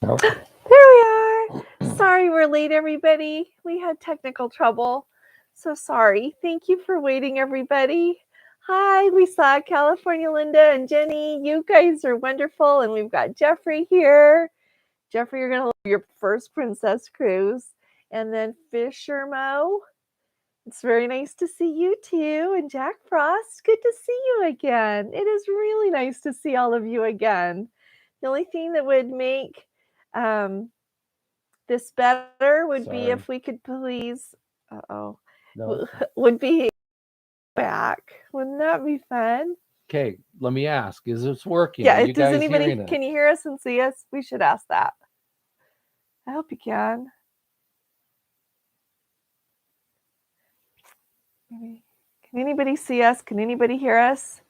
Oh, There we are. Sorry we're late, everybody. We had technical trouble. So sorry. Thank you for waiting, everybody. Hi, we saw California Linda and Jenny. You guys are wonderful. And we've got Jeffrey here. Jeffrey, you're going to love your first princess cruise. And then Fisher Mo. It's very nice to see you too. And Jack Frost, good to see you again. It is really nice to see all of you again. The only thing that would make um, this better would be if we sorry. could please, uh-oh, No. would be back. Wouldn't that be fun? Okay, let me ask: is this working? Are Yeah, you does guys anybody, hearing it? can you hear us and see us? We should ask that. I hope you can. Maybe. Can anybody see us? Can anybody hear us?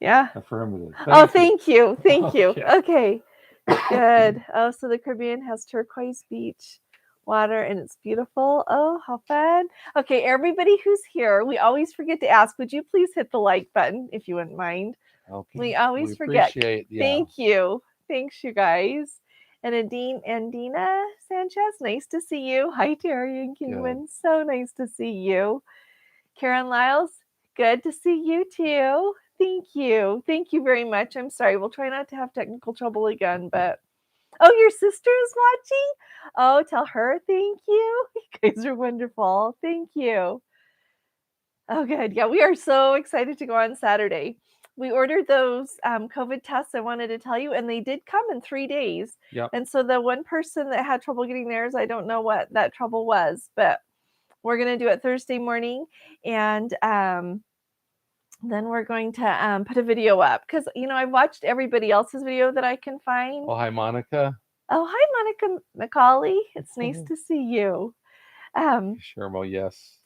Yeah. Affirmative. Oh, Thank you. thank you. Thank you. Okay. Okay. Good. Oh, so the Caribbean has turquoise beach water and it's beautiful. Oh, how fun. Okay, everybody who's here, we always forget to ask, would you please hit the like button if you wouldn't mind? Okay. We We always forget. appreciate. Yeah. Thank you. Thanks, you guys. And Andina Sanchez, nice to see you. Hi, Terry and Good. Kingman. So nice to see you. Karen Lyles, good to see you too. Thank you. Thank you very much. I'm sorry. We'll try not to have technical trouble again, but oh, your sister is watching? Oh, tell her thank you. You guys are wonderful. Thank you. Oh, good. Yeah, we are so excited to go on Saturday. We ordered those COVID tests I wanted to tell you, and they did come in 3 days. Yep. And so the one person that had trouble getting theirs, I don't know what that trouble was, but we're going to do it Thursday morning. And then we're going to put a video up because, I've watched everybody else's video that I can find. Oh, hi, Monica. Oh, hi, Monica McCauley. It's nice to see you. Um, Shermo, yes.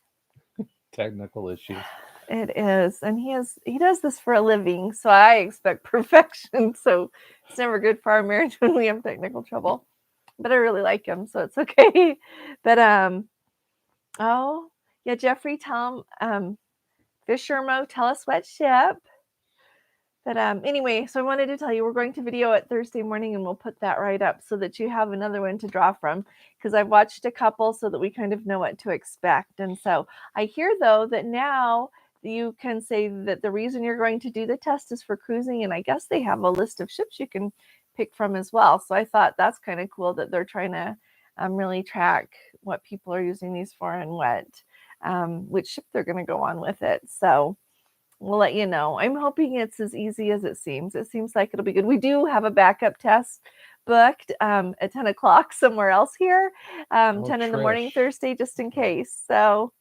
Technical issues. it is, and he does this for a living, so I expect perfection. So it's never good for our marriage when we have technical trouble. But I really like him, so it's okay. But oh yeah, Jeffrey, tell him Fisher Mo, tell us what ship. But anyway, so I wanted to tell you we're going to video it Thursday morning, and we'll put that right up so that you have another one to draw from. Because I've watched a couple so that we kind of know what to expect. And so I hear though that now you can say that the reason you're going to do the test is for cruising, and I guess they have a list of ships you can pick from as well. So I thought that's kind of cool that they're trying to really track what people are using these for and what which ship they're going to go on with it. So we'll let you know. I'm hoping it's as easy as it seems. It seems like it'll be good. We do have a backup test booked at 10 o'clock somewhere else here, 10 in the morning Trish. Thursday, just in case. So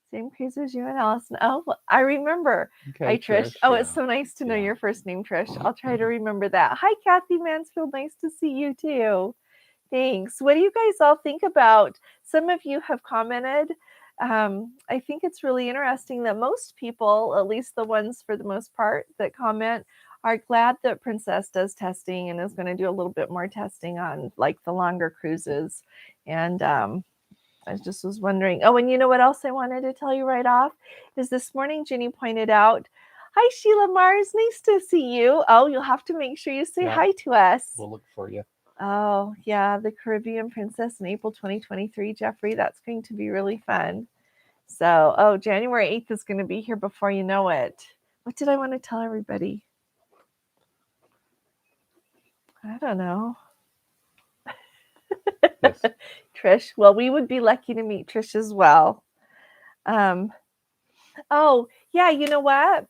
same cruise as you and Allison. Oh, I remember. Hi, Okay, Trish. Trish. Oh, Yeah. it's so nice to know Yeah. your first name, Trish. I'll try to remember that. Hi, Kathy Mansfield. Nice to see you too. Thanks. What do you guys all think about? Some of you have commented. I think it's really interesting that most people, at least the ones for the most part that comment, are glad that Princess does testing and is going to do a little bit more testing on like the longer cruises. And I just was wondering. Oh, and you know what else I wanted to tell you right off is this morning Ginny pointed out. Hi, Sheila Mars. Nice to see you. Oh, you'll have to make sure you say Yeah. hi to us. We'll look for you. Oh, yeah, the Caribbean Princess in April 2023, Jeffrey. That's going to be really fun. So, oh, January 8th is going to be here before you know it. What did I want to tell everybody? I don't know. Yes. Trish. Well, we would be lucky to meet Trish as well. Um, oh, yeah, you know what?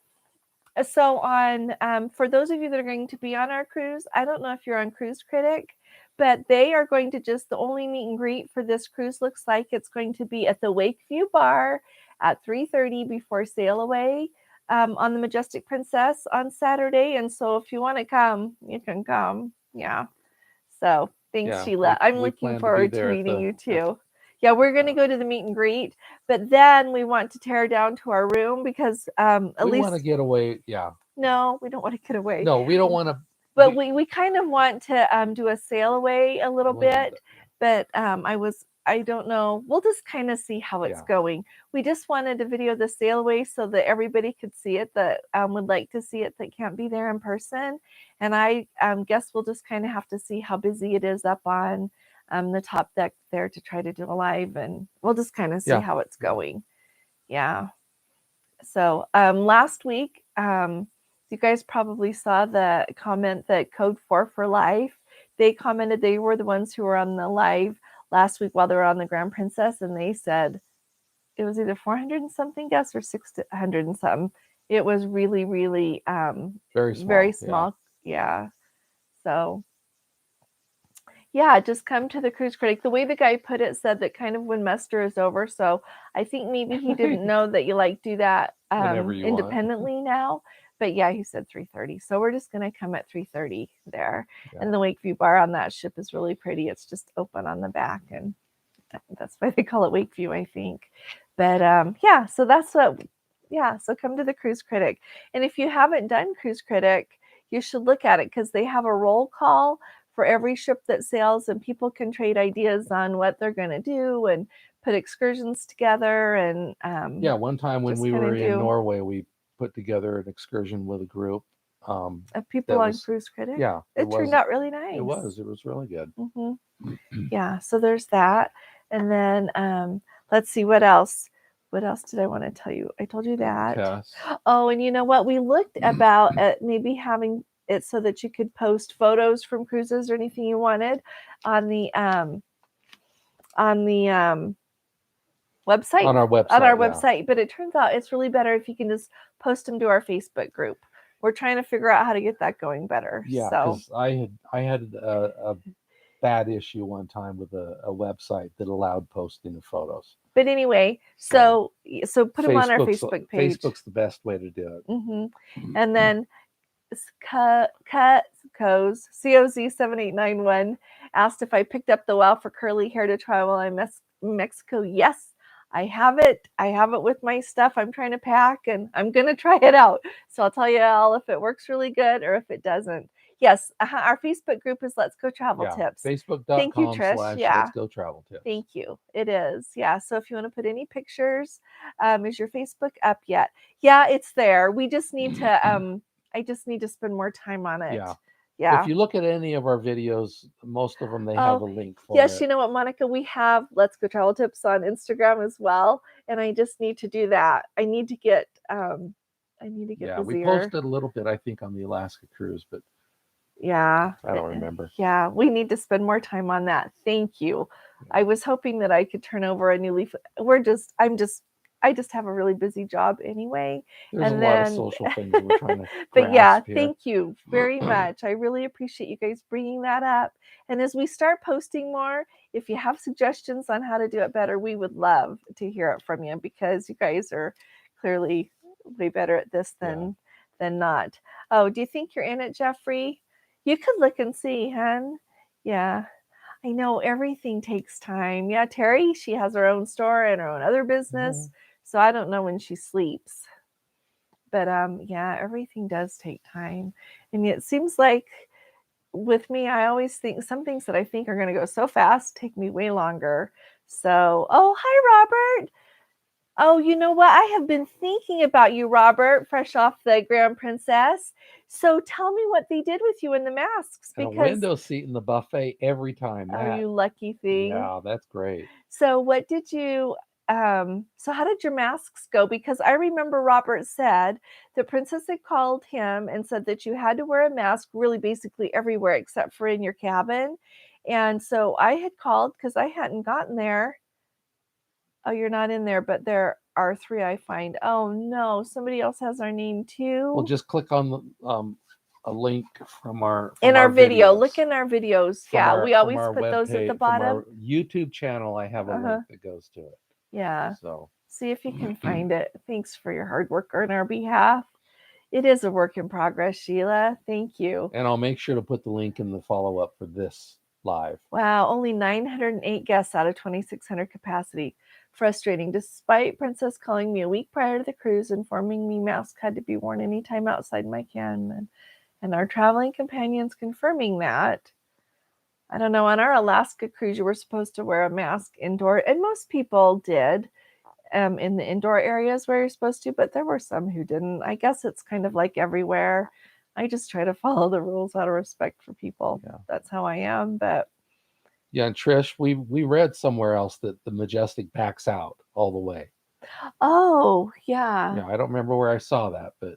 So on for those of you that are going to be on our cruise, I don't know if you're on Cruise Critic, but they are going to just the only meet and greet for this cruise looks like it's going to be at the Wakeview Bar at 3:30 before sail away on the Majestic Princess on Saturday. And so if you want to come, you can come. Yeah. So thanks, Yeah. Sheila. I'm We looking plan to be forward to there meeting you at too. Yeah, we're going to uh, go to the meet and greet, but then we want to tear down to our room because at we least want to get away. Yeah. no, we don't want to get away. No, we don't want to. But we kind of want to do a sail away a little A little bit. bit. Yeah. But I don't know. We'll just kind of see how it's Yeah. going. We just wanted to video the sailaway so that everybody could see it that would like to see it that can't be there in person. And I guess we'll just kind of have to see how busy it is up on the top deck there to try to do a live, and we'll just kind of see Yeah. how it's going. Yeah. So last week, you guys probably saw the comment that Code 4 for Life, they commented they were the ones who were on the live last week while they were on the Grand Princess, and they said it was either 400 and something guests or 600 and something. It was really, really Very small. very small. Yeah. So yeah, just come to the cruise critic. The way the guy put it said that kind of when muster is over. So I think maybe he didn't know that you like do that Whenever you want. independently now. But yeah, he said 3:30. So we're just gonna come at 3:30 there. Yeah. And the Wakeview bar on that ship is really pretty. It's just open on the back, and that's why they call it Wakeview, I think. But yeah, so that's what. Yeah, so come to the Cruise Critic, and if you haven't done Cruise Critic, you should look at it because they have a roll call for every ship that sails, and people can trade ideas on what they're going to do and put excursions together. And Yeah, one time when just we kinda were in do- Norway, we put together an excursion with a group. of that people on was- Cruise Critic. Yeah, It turned out really nice. It was really good. Yeah, so there's that. And then let's see what else. What else did I want to tell you? I told you that. Cass. Oh, and you know what? We looked about at maybe having it so that you could post photos from cruises or anything you wanted on the website. On our website. On our yeah. website. But it turns out it's really better if you can just post them to our Facebook group. We're trying to figure out how to get that going better. Yeah, So because I had a bad issue one time with a website that allowed posting of photos. but anyway, so put them on our Facebook's- Facebook page. Facebook's the best way to do it. And then COZ7891 asked if I picked up the Wow for Curly Hair to try while I'm in Mexico. Yes, I have it. I have it with my stuff I'm trying to pack, and I'm going to try it out. So I'll tell you all if it works really good or if it doesn't. Yes, our Facebook group is Let's Go Travel Tips. Thank you, Trish. Yeah. Let's Go Travel Tips. Thank you. It is. Yeah. So if you want to put any pictures, is your Facebook up yet? Yeah, it's there. We just need to I just need to spend more time on it. Yeah. Yeah. If you look at any of our videos, most of them they have a link for yes, it. you know what, Monica? We have Let's Go Travel Tips on Instagram as well. And I just need to do that. I need to get busier. We posted a little bit, I think, on the Alaska cruise, but yeah. I don't remember. Yeah, we need to spend more time on that. Thank you. I was hoping that I could turn over a new leaf. I just have a really busy job anyway. There's a lot of social things we're trying to but yeah, here. Thank you very much. I really appreciate you guys bringing that up. And as we start posting more, if you have suggestions on how to do it better, we would love to hear it from you because you guys are clearly way better at this than not. Oh, do you think you're in it, Jeffrey? You could look and see, hun. Yeah. I know everything takes time. Yeah, Terry, she has her own store and her own other business. So I don't know when she sleeps. But yeah, everything does take time. And it seems like with me, I always think some things that I think are going to go so fast take me way longer. So, oh, hi, Robert. Oh, you know what? I have been thinking about you, Robert, fresh off the Grand Princess. So tell me what they did with you in the masks. And a window seat in the buffet every time. Oh, you lucky thing. Yeah, that's great. So what did you, so how did your masks go? Because I remember Robert said the princess had called him and said that you had to wear a mask really basically everywhere except for in your cabin. And so I had called because I hadn't gotten there. Oh, you're not in there, but there are 3 I find. Oh no, somebody else has our name too. Well, just click on the a link from our video. videos. Look in our videos. We always put those at the bottom. From our YouTube channel, I have a link that goes to it. Yeah. So see if you can find it. Thanks for your hard work on our behalf. It is a work in progress, Sheila. Thank you. And I'll make sure to put the link in the follow-up for this live. Wow, only 908 guests out of 2,600 capacity. Frustrating. Despite Princess calling me a week prior to the cruise, informing me masks had to be worn anytime outside my cabin, and our traveling companions confirming that. I don't know. On our Alaska cruise, you were supposed to wear a mask indoor, and most people did in the indoor areas where you're supposed to, but there were some who didn't. I guess it's kind of like everywhere. I just try to follow the rules out of respect for people. Yeah. That's how I am. But Yeah, and Trish, we read somewhere else that the Majestic backs out all the way. oh, yeah. Yeah, I don't remember where I saw that, but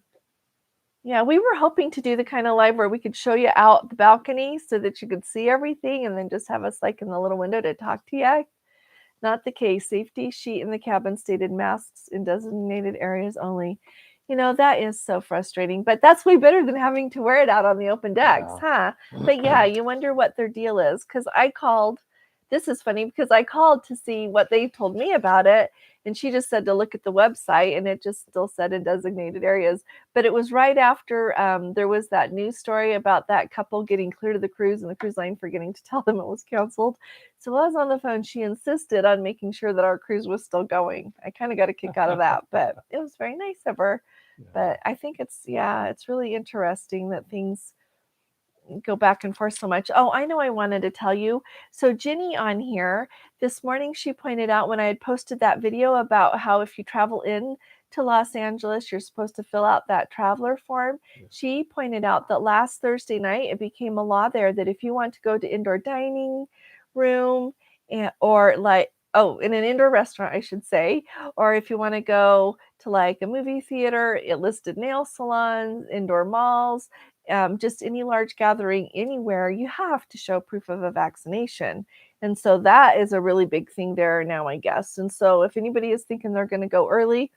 Yeah, we were hoping to do the kind of live where we could show you out the balcony so that you could see everything and then just have us like in the little window to talk to you. Not the case. Safety sheet in the cabin stated masks in designated areas only. You know, that is so frustrating, but that's way better than having to wear it out on the open decks, huh? But yeah, you wonder what their deal is. Because I called, this is funny because I called to see what they told me about it. And she just said to look at the website and it just still said in designated areas. But it was right after there was that news story about that couple getting clear to the cruise and the cruise line forgetting to tell them it was canceled. So while I was on the phone, she insisted on making sure that our cruise was still going. I kind of got a kick out of that, but it was very nice of her. yeah. But I think it's really interesting that things go back and forth so much. Oh, I know I wanted to tell you. So Ginny on here this morning, she pointed out when I had posted that video about how if you travel in to Los Angeles, you're supposed to fill out that traveler form. Yeah. She pointed out that last Thursday night, it became a law there that if you want to go to indoor dining room or like, oh, in an indoor restaurant, I should say, or if you want to go to like a movie theater, it listed nail salons, indoor malls, just any large gathering anywhere, you have to show proof of a vaccination. And so that is a really big thing there now, I guess. And so if anybody is thinking they're going to go early,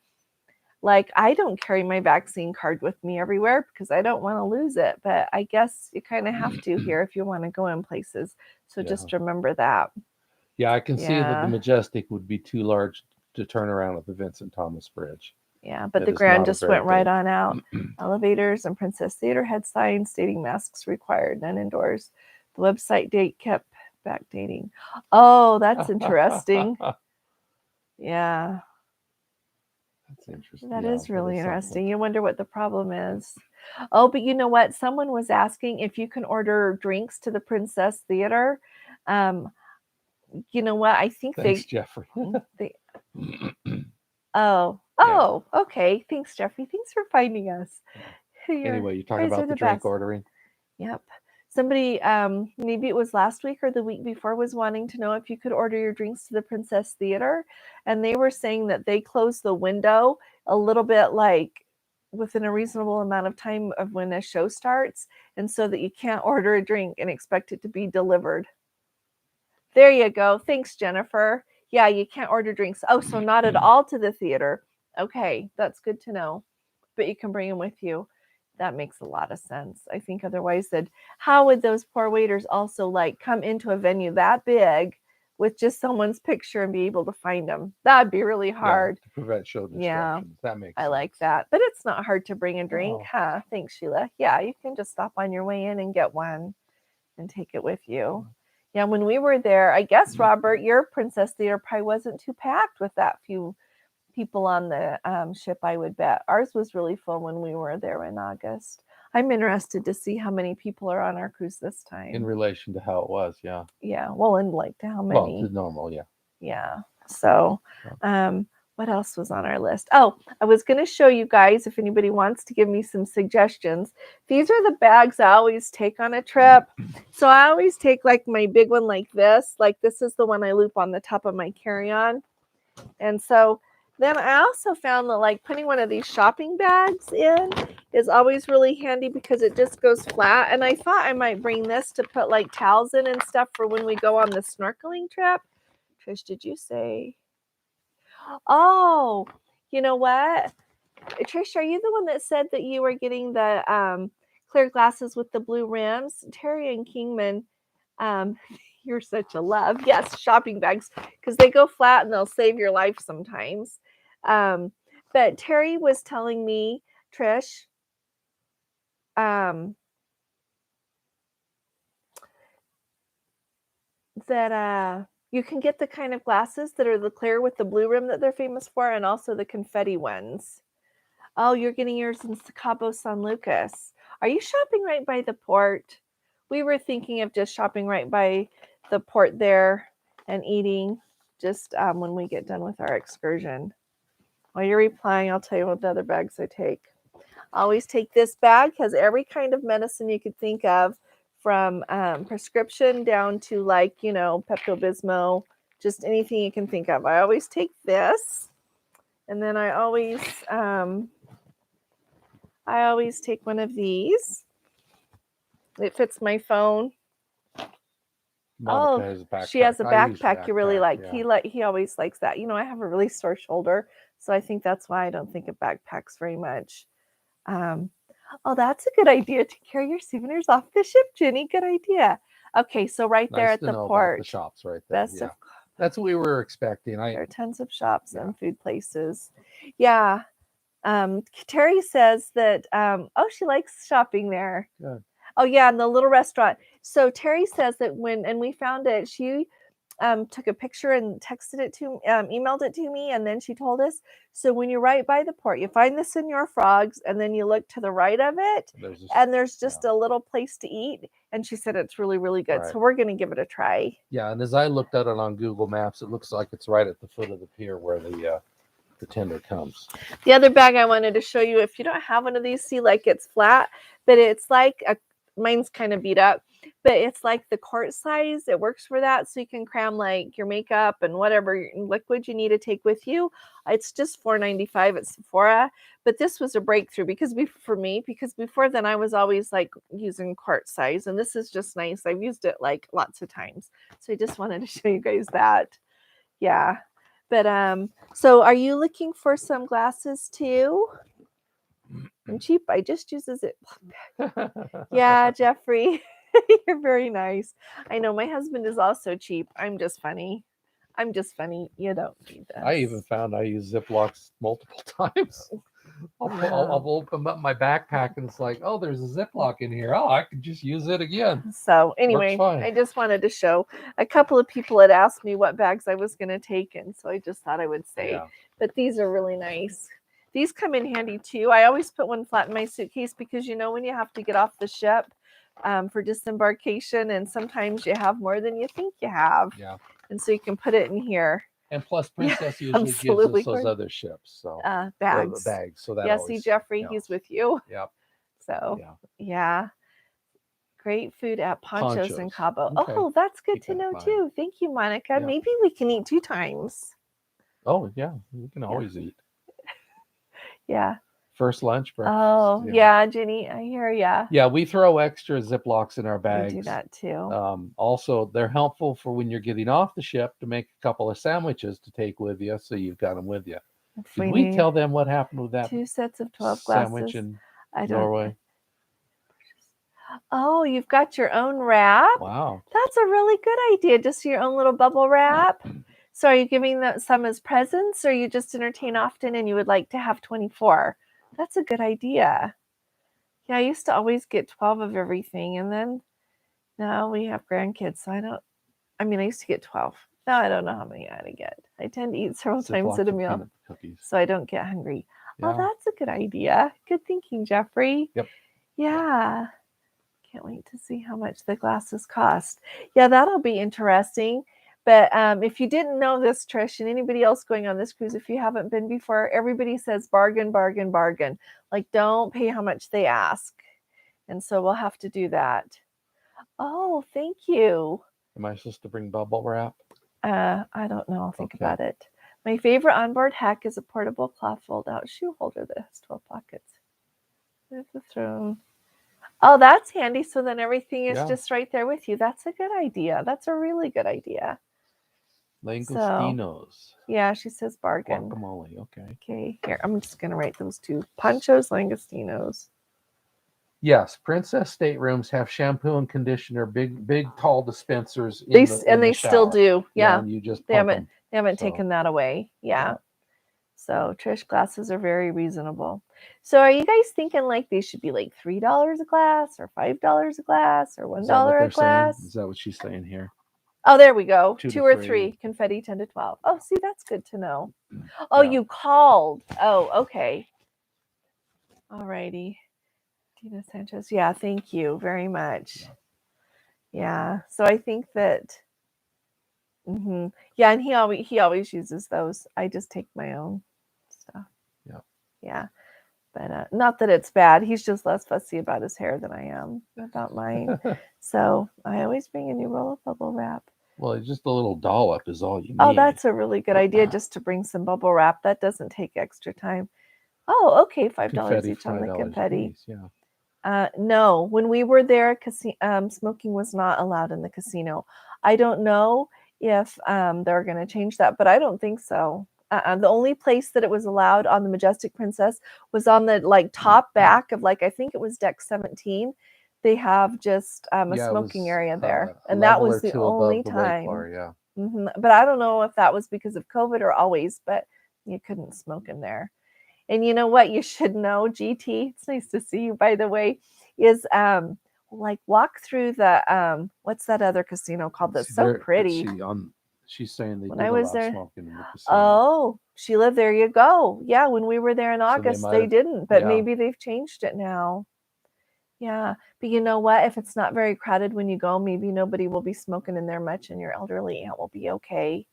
like I don't carry my vaccine card with me everywhere because I don't want to lose it. But I guess you kind of have to here if you want to go in places. So Yeah. just remember that. Yeah, I can see that the Yeah. Majestic would be too large to turn around at the Vincent Thomas Bridge. Yeah, but That the is Grand not a just very went right big- on out. Elevators and Princess Theater had signs stating masks required, none indoors. The website date kept backdating. Oh, that's interesting. Yeah, That's interesting. that Yeah, is really something. interesting. You wonder what the problem is. Oh, but you know what? Someone was asking if you can order drinks to the Princess Theater. Um, you know what? I think Thanks, Jeffrey. they oh, okay. Thanks, Jeffrey. Thanks for finding us. Anyway, you're talking guys are about the the drink best. ordering. Yep. Somebody, maybe it was last week or the week before, was wanting to know if you could order your drinks to the Princess Theater. And they were saying that they close the window a little bit like within a reasonable amount of time of when a show starts. And so that you can't order a drink and expect it to be delivered. There you go. Thanks, Jennifer. Yeah, you can't order drinks. Oh, so not at all to the theater. Okay, that's good to know. But you can bring them with you. That makes a lot of sense. I think otherwise that how would those poor waiters also like come into a venue that big with just someone's picture and be able to find them? That'd be really hard. Yeah, to prevent show disruptions. Yeah, That makes I sense. like that. But it's not hard to bring a drink, Oh. huh? Thanks, Sheila. Yeah, you can just stop on your way in and get one and take it with you. Yeah, when we were there, I guess, Robert, your Princess Theater probably wasn't too packed with that few people on the ship, I would bet. Ours was really full when we were there in August. I'm interested to see how many people are on our cruise this time. In relation to how it was, yeah. Yeah, well, and like to how Well, many. to normal, yeah. Yeah. So, what else was on our list? Oh, I was going to show you guys if anybody wants to give me some suggestions. These are the bags I always take on a trip. So I always take like my big one like this. Like this is the one I loop on the top of my carry-on. And so then I also found that like putting one of these shopping bags in is always really handy because it just goes flat. And I thought I might bring this to put like towels in and stuff for when we go on the snorkeling trip. Trish, did you say? Oh, you know what? Trish, are you the one that said that you were getting the clear glasses with the blue rims? Terry and Kingman, you're such a love. Yes, shopping bags because they go flat and they'll save your life sometimes. But Terry was telling me, Trish, that you can get the kind of glasses that are the clear with the blue rim that they're famous for, and also the confetti ones. Oh, you're getting yours in Cabo San Lucas. Are you shopping right by the port? we were thinking of just shopping right by the port there and eating just when we get done with our excursion. While you're replying, I'll tell you what the other bags I take. I always take this bag, has every kind of medicine you could think of, from prescription down to like, Pepto-Bismol, just anything you can think of. I always take this, and then I always take one of these. It fits my phone. Monica has a backpack. She has a I use backpack you really like. yeah. He always likes that. I have a really sore shoulder, so I think that's why I don't think of backpacks very much. Oh, that's a good idea to carry your souvenirs off the ship, Jenny. Good idea. Okay, so right there Nice at to the know about port. the shops right there. Best Yeah. of That's what we were expecting. There are tons of shops Yeah. and food places. Yeah. Terry says that oh, she likes shopping there. Good. Oh yeah, in the little restaurant. So Terry says that and we found it, she took a picture and texted it to emailed it to me, and then she told us. So when you're right by the port, you find the Senor Frogs, and then you look to the right of it, there's just a little place to eat. And she said it's really, really good. Right. So we're gonna give it a try. Yeah, and as I looked at it on Google Maps, it looks like it's right at the foot of the pier where the tender comes. The other bag I wanted to show you, if you don't have one of these, see, like it's flat, but it's like mine's kind of beat up, but it's like the quart size. It works for that, so you can cram like your makeup and whatever liquid you need to take with you. It's just $4.95 at Sephora, but this was a breakthrough because before then I was always like using quart size, and this is just nice. I've used it like lots of times, so I just wanted to show you guys that. Yeah. But so are you looking for some glasses too? I'm cheap. I just use a Ziploc bag. Yeah, Jeffrey, you're very nice. I know my husband is also cheap. I'm just funny. You don't need this. I even found I use Ziplocs multiple times. I'll open up my backpack and it's like, oh, there's a Ziploc in here. Oh, I could just use it again. So anyway, I just wanted to show. A couple of people had asked me what bags I was going to take, and so I just thought I would say. Yeah. But these are really nice. These come in handy too. I always put one flat in my suitcase because when you have to get off the ship for disembarkation, and sometimes you have more than you think you have. Yeah. And so you can put it in here. And plus, Princess usually gives us those other ships, so bags. So that. Yeah, see, Jeffrey, he's with you. Yep. So yeah. Great food at Ponchos in Cabo. Okay. Oh, that's good to know too. Thank you, Monica. Yeah. Maybe we can eat 2 times. Oh yeah, we can always eat. Yeah. First lunch, breakfast. Oh yeah, Jenny, I hear ya. Yeah, we throw extra Ziplocs in our bags. We do that too. Also, they're helpful for when you're getting off the ship to make a couple of sandwiches to take with you, so you've got them with you. Did we tell them what happened with that? 2 sets of 12 glasses. Sandwich in Norway. Oh, you've got your own wrap? Wow. That's a really good idea. Just your own little bubble wrap. So are you giving them some as presents, or you just entertain often and you would like to have 24? That's a good idea. Yeah, I used to always get 12 of everything, and then now we have grandkids, so I used to get 12. Now I don't know how many I had to get. I tend to eat several times at a meal, so I don't get hungry. Yeah. Oh, that's a good idea. Good thinking, Jeffrey. Yep. Yeah. Can't wait to see how much the glasses cost. Yeah, that'll be interesting. But if you didn't know this, Trish, and anybody else going on this cruise, if you haven't been before, everybody says bargain, bargain, bargain. Like, don't pay how much they ask. And so we'll have to do that. Oh, thank you. Am I supposed to bring bubble wrap? I don't know. I'll think about it. My favorite onboard hack is a portable cloth fold-out shoe holder that has 12 pockets. There's the throne. Oh, that's handy. So then everything is just right there with you. That's a good idea. That's a really good idea. Langostinos. So, yeah, she says bargain. Guacamole. Okay. Okay. Here, I'm just going to write those 2. Ponchos, langostinos. Yes, Princess staterooms have shampoo and conditioner, big, tall dispensers. They still do. Yeah. And you just they haven't taken that away. Yeah. So Trish, glasses are very reasonable. So are you guys thinking like they should be like $3 a glass or $5 a glass or $1 a glass? Is that what she's saying here? Oh, there we go. 2 or 3. Confetti 10 to 12. Oh, see, that's good to know. Oh, you called. Oh, okay. All righty. Tina Sanchez. Yeah, thank you very much. Yeah. So I think that yeah, and he always uses those. I just take my own stuff. Yeah. Yeah. But not that it's bad. He's just less fussy about his hair than I am about mine. So I always bring a new roll of bubble wrap. Well, just a little dollop is all you Oh, need. that's a really good idea, just to bring some bubble wrap. That doesn't take extra time. Oh, okay, $5 Confetti, each on the $5 a confetti. piece. Yeah. No, when we were there, smoking was not allowed in the casino. I don't know if they're going to change that, but I don't think so. The only place that it was allowed on the Majestic Princess was on the top back of I think it was deck 17. They have just a Yeah, it smoking was area there, a and that level was or the two only above the wake time. bar. Yeah. But I don't know if that was because of COVID or always, but you couldn't smoke in there. And you know what you should know, GT, it's nice to see you, by the way, is walk through the what's that other casino called that's so pretty? She's saying they When did I was allow there, smoking in the casino. oh, Sheila, there you go. Yeah, when we were there in So August, might they have, didn't, but yeah. maybe they've changed it now. Yeah, but you know what? If it's not very crowded when you go, maybe nobody will be smoking in there much, and your elderly aunt will be okay.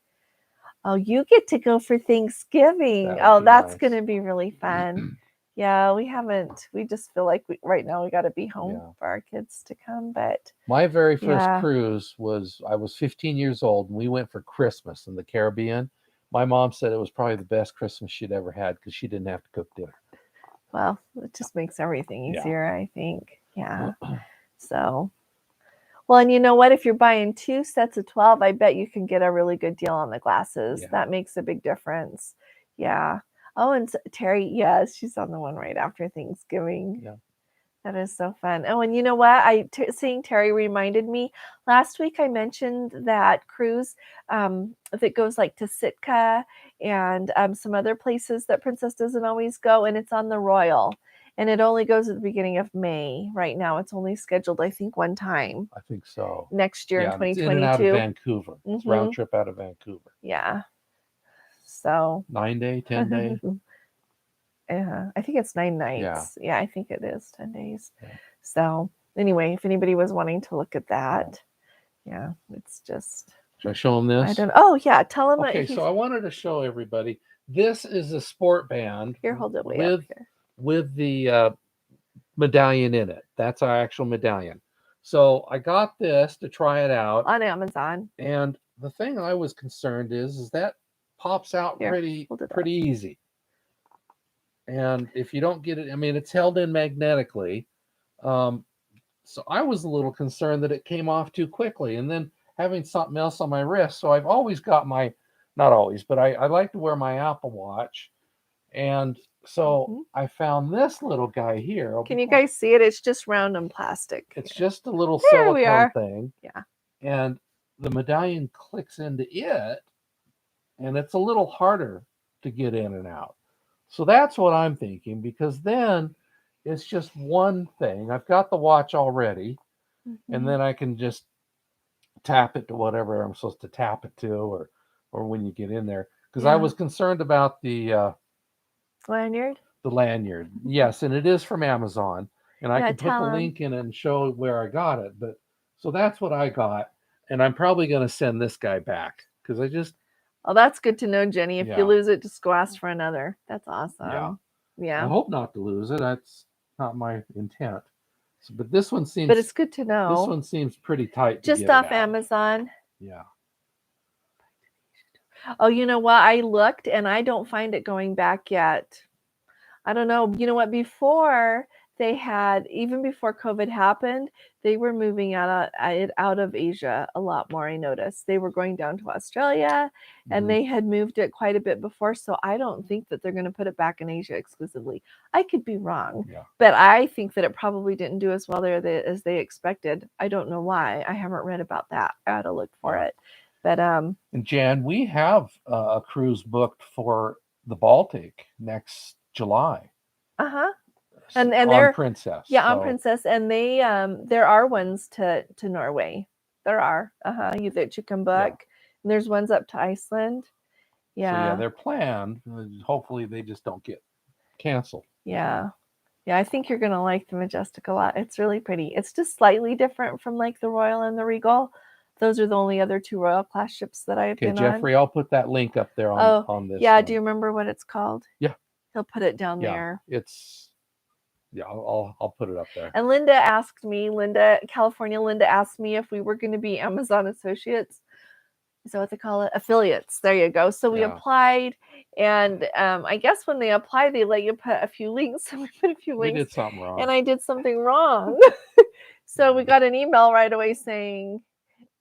Oh, you get to go for Thanksgiving. That would Oh, be that's nice. going to be really fun. Yeah, we haven't. We just feel like right now we got to be home Yeah. for our kids to come. But My very first yeah, cruise was I was 15 years old, and we went for Christmas in the Caribbean. My mom said it was probably the best Christmas she'd ever had because she didn't have to cook dinner. well, it just makes everything Yeah. easier, I think. Yeah. So, well, and you know what? If you're buying 2 sets of 12, I bet you can get a really good deal on the glasses. Yeah. That makes a big difference. Yeah. Oh, and Terry, yes, she's on the one right after Thanksgiving. Yeah. That is so fun. Oh, and you know what? Seeing Terry reminded me. Last week I mentioned that cruise that goes to Sitka and some other places that Princess doesn't always go, and it's on the Royal, and it only goes at the beginning of May. Right now, it's only scheduled, I think, one time I think so. next year in Yeah, it's in and out of 2022. Vancouver. It's round trip out of Vancouver. Yeah. So 9-day, 10-day. I think it's 9 Yeah. nights. Yeah, I think it is 10 days. Yeah. So anyway, if anybody was wanting to look at that, yeah, it's just. Should I show them this? I don't. Oh yeah, tell them. Okay, so I wanted to show everybody. This is a sport band. Here, hold it way up here. With the medallion in it. That's our actual medallion. So I got this to try it out on Amazon. And the thing I was concerned is that pops out Here, pretty easy. And if you don't get it, I mean, it's held in magnetically. So I was a little concerned that it came off too quickly. And then having something else on my wrist. So I've always got not always, but I like to wear my Apple Watch. And so I found this little guy here. Can you guys see it? It's just round and plastic. It's just a little silicone thing. Yeah. And the medallion clicks into it, and it's a little harder to get in and out. So that's what I'm thinking, because then it's just one thing. I've got the watch already, and then I can just tap it to whatever I'm supposed to tap it to, or when you get in there. Because I was concerned about the lanyard. The lanyard, yes, and it is from Amazon, and I can put the link in and show where I got it. But so that's what I got, and I'm probably going to send this guy back because I just. Oh, that's good to know, Jenny. If you lose it, just go ask for another. That's awesome. Yeah. I hope not to lose it. That's not my intent. So, but this one seems. But it's good to know. This one seems pretty tight. Just off Amazon. Yeah. Oh, you know what? I looked and I don't find it going back yet. I don't know. You know what? Before even before COVID happened, they were moving out of Asia a lot more. I noticed they were going down to Australia, and they had moved it quite a bit before. So I don't think that they're going to put it back in Asia exclusively. I could be wrong, but I think that it probably didn't do as well there as they expected. I don't know why. I haven't read about that. I ought to look for it. But and Jan, we have a cruise booked for the Baltic next July. And on Princess. On Princess, and they there are ones to Norway. There are that you can book. And there's ones up to Iceland. Yeah. So they're planned. Hopefully they just don't get canceled. Yeah. Yeah, I think you're going to like the Majestic a lot. It's really pretty. It's just slightly different from like the Royal and the Regal. Those are the only other two Royal class ships that I've Okay, been Jeffrey, I'll put that link up there on. on this Yeah. one. Do you remember what it's called? Yeah. He'll put it down Yeah, there. I'll put it up there. And California Linda asked me if we were going to be Amazon associates. Is that what they call it? Affiliates. There you go. So we Yeah. applied, and I guess when they apply, they let you put a few links. So we put a few We links, did something wrong. and I did something wrong. So we got an email right away saying,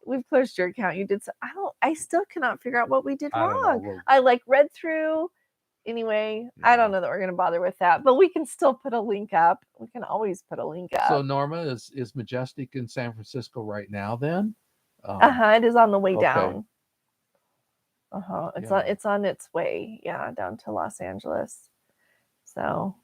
"We've closed your account. You did so." I still cannot figure out what we did I don't wrong. know. I like read through. Anyway, I don't Yeah. know that we're going to bother with that, but we can still put a link up. We can always put a link up. So Norma, is Majestic in San Francisco right now then? It is on the way okay. down. Yeah. It's on its way, down to Los Angeles. So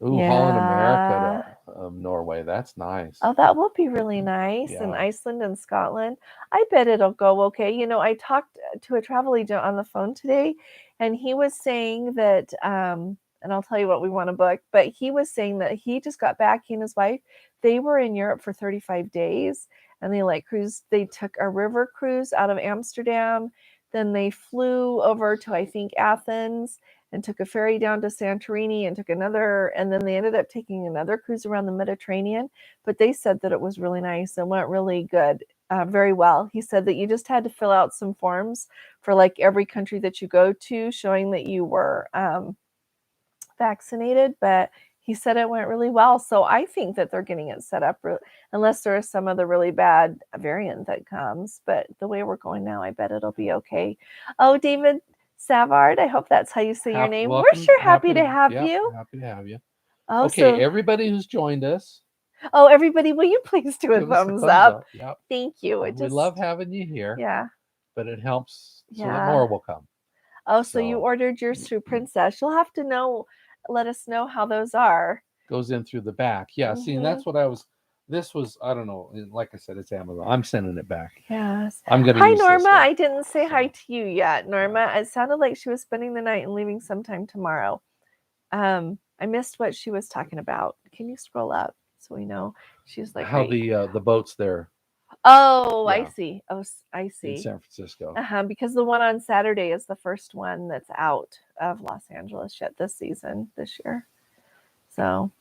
Ooh, Holland America to Norway. That's nice. Oh, that will be really nice. And Yeah. Iceland and Scotland. I bet it'll go okay. You know, I talked to a travel agent on the phone today, and he was saying that, and I'll tell you what we want to book, but he was saying that he just got back, he and his wife, they were in Europe for 35 days, and they like cruised, they took a river cruise out of Amsterdam, then they flew over to, I think, Athens, and took a ferry down to Santorini and took another, and then they ended up taking another cruise around the Mediterranean. But they said that it was really nice and went really good, very well. He said that you just had to fill out some forms for like every country that you go to, showing that you were vaccinated, but he said it went really well. So I think that they're getting it set up, unless there is some other really bad variant that comes. But the way we're going now, I bet it'll be okay. Oh, David Savard, I hope that's how you say your name. Welcome. We're sure happy to have you. Happy to have you. Oh, okay, everybody who's joined us. Oh, everybody, will you please do a thumbs up? Yep. Thank you. We love having you here. Yeah. But it helps so that more will come. Oh, so you ordered yours through Princess. You'll have to let us know how those are. Goes in through the back. Yeah, see, and that's what this was, I don't know, like I said, it's Amazon. I'm sending it back. Yes. I'm going to Hi, Norma. I didn't say hi to you yet, Norma. It sounded like she was spending the night and leaving sometime tomorrow. I missed what she was talking about. Can you scroll up so we know? She's like how the boats there. Oh, yeah. I see. Oh, I see. In San Francisco. Because the one on Saturday is the first one that's out of Los Angeles yet this year. So,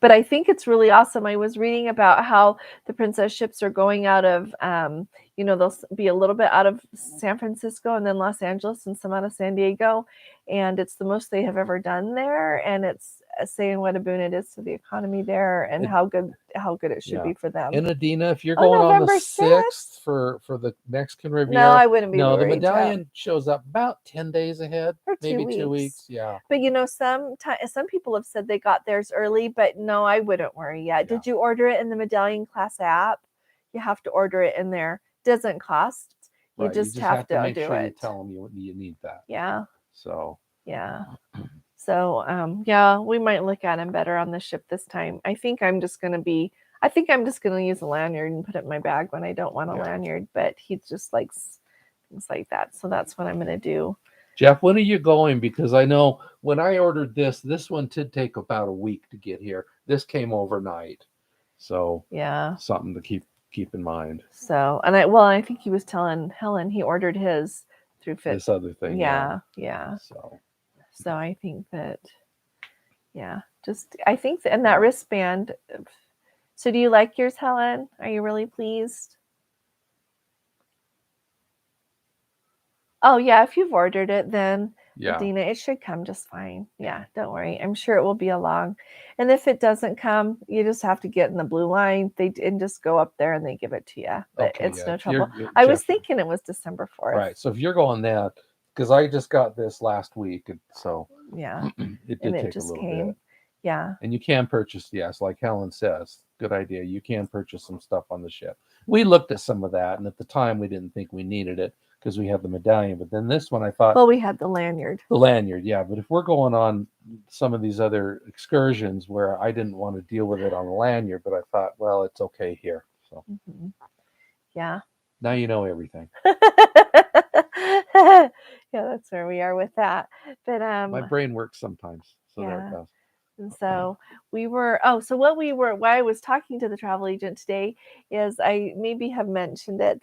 but I think it's really awesome. I was reading about how the Princess ships are going out of, they'll be a little bit out of San Francisco and then Los Angeles and some out of San Diego. And it's the most they have ever done there. And it's saying what a boon it is to the economy there and how good it should be for them. And Adina, if you're going on the 6th for the Mexican Riviera, no, I wouldn't be. No, the medallion shows up about 10 days ahead, or maybe 2 weeks. Yeah. But some people have said they got theirs early, but no, I wouldn't worry yet. Yeah. Did you order it in the Medallion Class app? You have to order it in there. Doesn't cost. You just have to make do sure it. You tell them you need that. Yeah. So. Yeah. So, we might look at him better on the ship this time. I think I'm just going to use a lanyard and put it in my bag when I don't want a lanyard, but he just likes things like that. So that's what I'm going to do. Jeff, when are you going? Because I know when I ordered this one did take about a week to get here. This came overnight. So yeah, something to keep in mind. So, and I think he was telling Helen he ordered his through Fit. This other thing. Yeah. So I think that, I think that, and that wristband. So do you like yours, Helen? Are you really pleased? Oh yeah, if you've ordered it, then Dina, it should come just fine. Yeah, don't worry. I'm sure it will be along. And if it doesn't come, you just have to get in the blue line. And just go up there and they give it to you. But it's no trouble. I was thinking it was December 4th. Right. So if you're going that, because I just got this last week, and so it did take a little bit. Yeah. And you can purchase, like Helen says, good idea. You can purchase some stuff on the ship. We looked at some of that, and at the time we didn't think we needed it because we had the medallion. But then this one I thought, well, we had the lanyard. The lanyard, yeah. But if we're going on some of these other excursions where I didn't want to deal with it on the lanyard, but I thought, well, it's okay here. So yeah. Now you know everything. Yeah, that's where we are with that. But my brain works sometimes. So there it goes. And so why I was talking to the travel agent today is I maybe have mentioned it.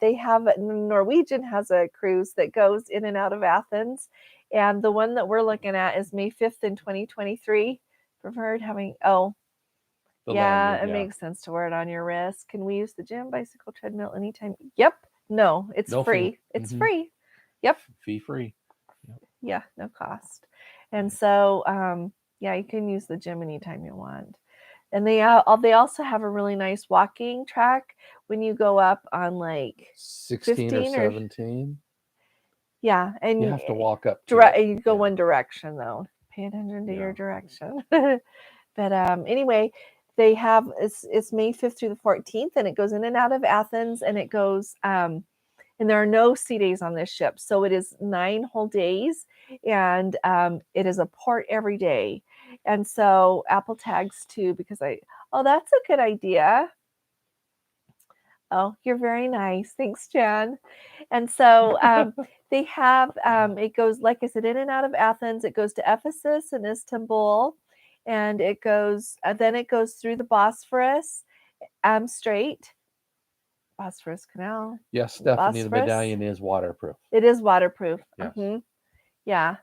Norwegian has a cruise that goes in and out of Athens. And the one that we're looking at is May 5th in 2023. Preferred having, The yeah, lanyard, it makes sense to wear it on your wrist. Can we use the gym, bicycle, treadmill anytime? Yep. No, it's No fee. free. It's Mhm. free. Yep. Fee free. Yeah, no cost. And so, yeah, you can use the gym anytime you want. And they also have a really nice walking track when you go up on like 16 or 15 or 17. yeah, and You have to walk up to it. you go Yeah. one direction though. Pay attention to Yeah. your direction. But anyway, it's May 5th through the 14th, and it goes in and out of Athens, and it goes and there are no sea days on this ship, so it is 9 whole days, and it is a port every day. And so Apple tags too, because that's a good idea. Oh, you're very nice. Thanks, Jan. And so they have it goes, like I said, in and out of Athens. It goes to Ephesus and Istanbul, and it goes then it goes through the Bosphorus, Strait, Bosphorus Canal. Yes, Stephanie, the Bosphorus. medallion is waterproof. It is waterproof. Yes. Yeah.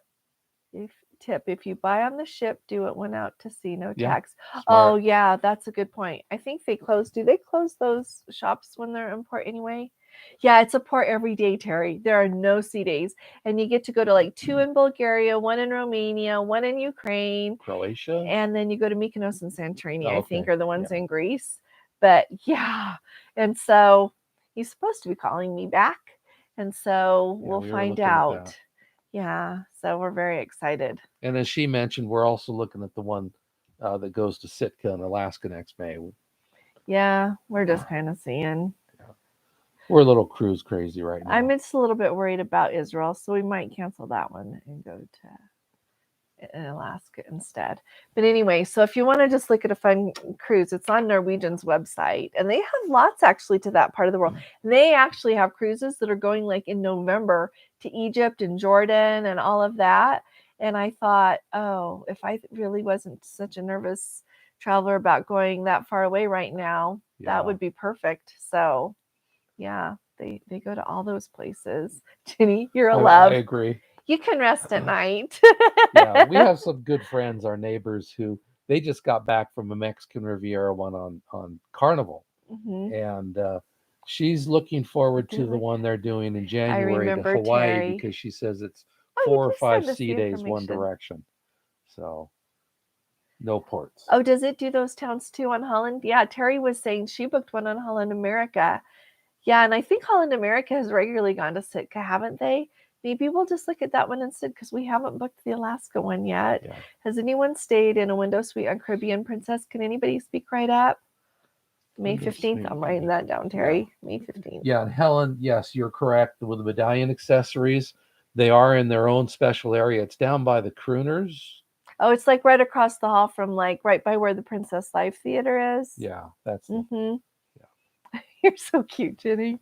If you buy on the ship, do it when out to sea, no Yeah, tax. smart. Oh yeah, that's a good point. I think do they close those shops when they're in port anyway? Yeah, it's a port every day, Terry. There are no sea days. And you get to go to like 2 in Bulgaria, 1 in Romania, 1 in Ukraine. Croatia? And then you go to Mykonos and Santorini, I think, okay. are the ones Yeah. in Greece. But yeah. And so he's supposed to be calling me back. And so Yeah, we'll we were find looking at out. that. Yeah. So we're very excited. And as she mentioned, we're also looking at the one that goes to Sitka in Alaska next May. Yeah, we're just kind of seeing. We're a little cruise crazy right now. I'm just a little bit worried about Israel, so we might cancel that one and go to Alaska instead. But anyway, so if you want to just look at a fun cruise, it's on Norwegian's website, and they have lots actually to that part of the world. And they actually have cruises that are going like in November to Egypt and Jordan and all of that. And I thought, oh, if I really wasn't such a nervous traveler about going that far away right now, that would be perfect. So yeah, they go to all those places. Jenny, you're a love. I agree. You can rest at night. Yeah, we have some good friends, our neighbors, who they just got back from a Mexican Riviera one on Carnival, and she's looking forward to the one they're doing in January to Hawaii, Terry. because she says it's 4 or 5 sea days one direction. So no ports. Oh, does it do those towns too on Holland? Yeah, Terry was saying she booked one on Holland America. Yeah, and I think Holland America has regularly gone to Sitka, haven't they? Maybe we'll just look at that one instead, because we haven't booked the Alaska one yet. Yeah. Has anyone stayed in a window suite on Caribbean Princess? Can anybody speak right up? May 15th. I'm writing that down, Terry. Yeah. May 15th. Yeah, and Helen, yes, you're correct. With the medallion accessories, they are in their own special area. It's down by the Crooners. Oh, it's like right across the hall from like right by where the Princess Live Theater is. Yeah, that's. Yeah. You're so cute, Jenny.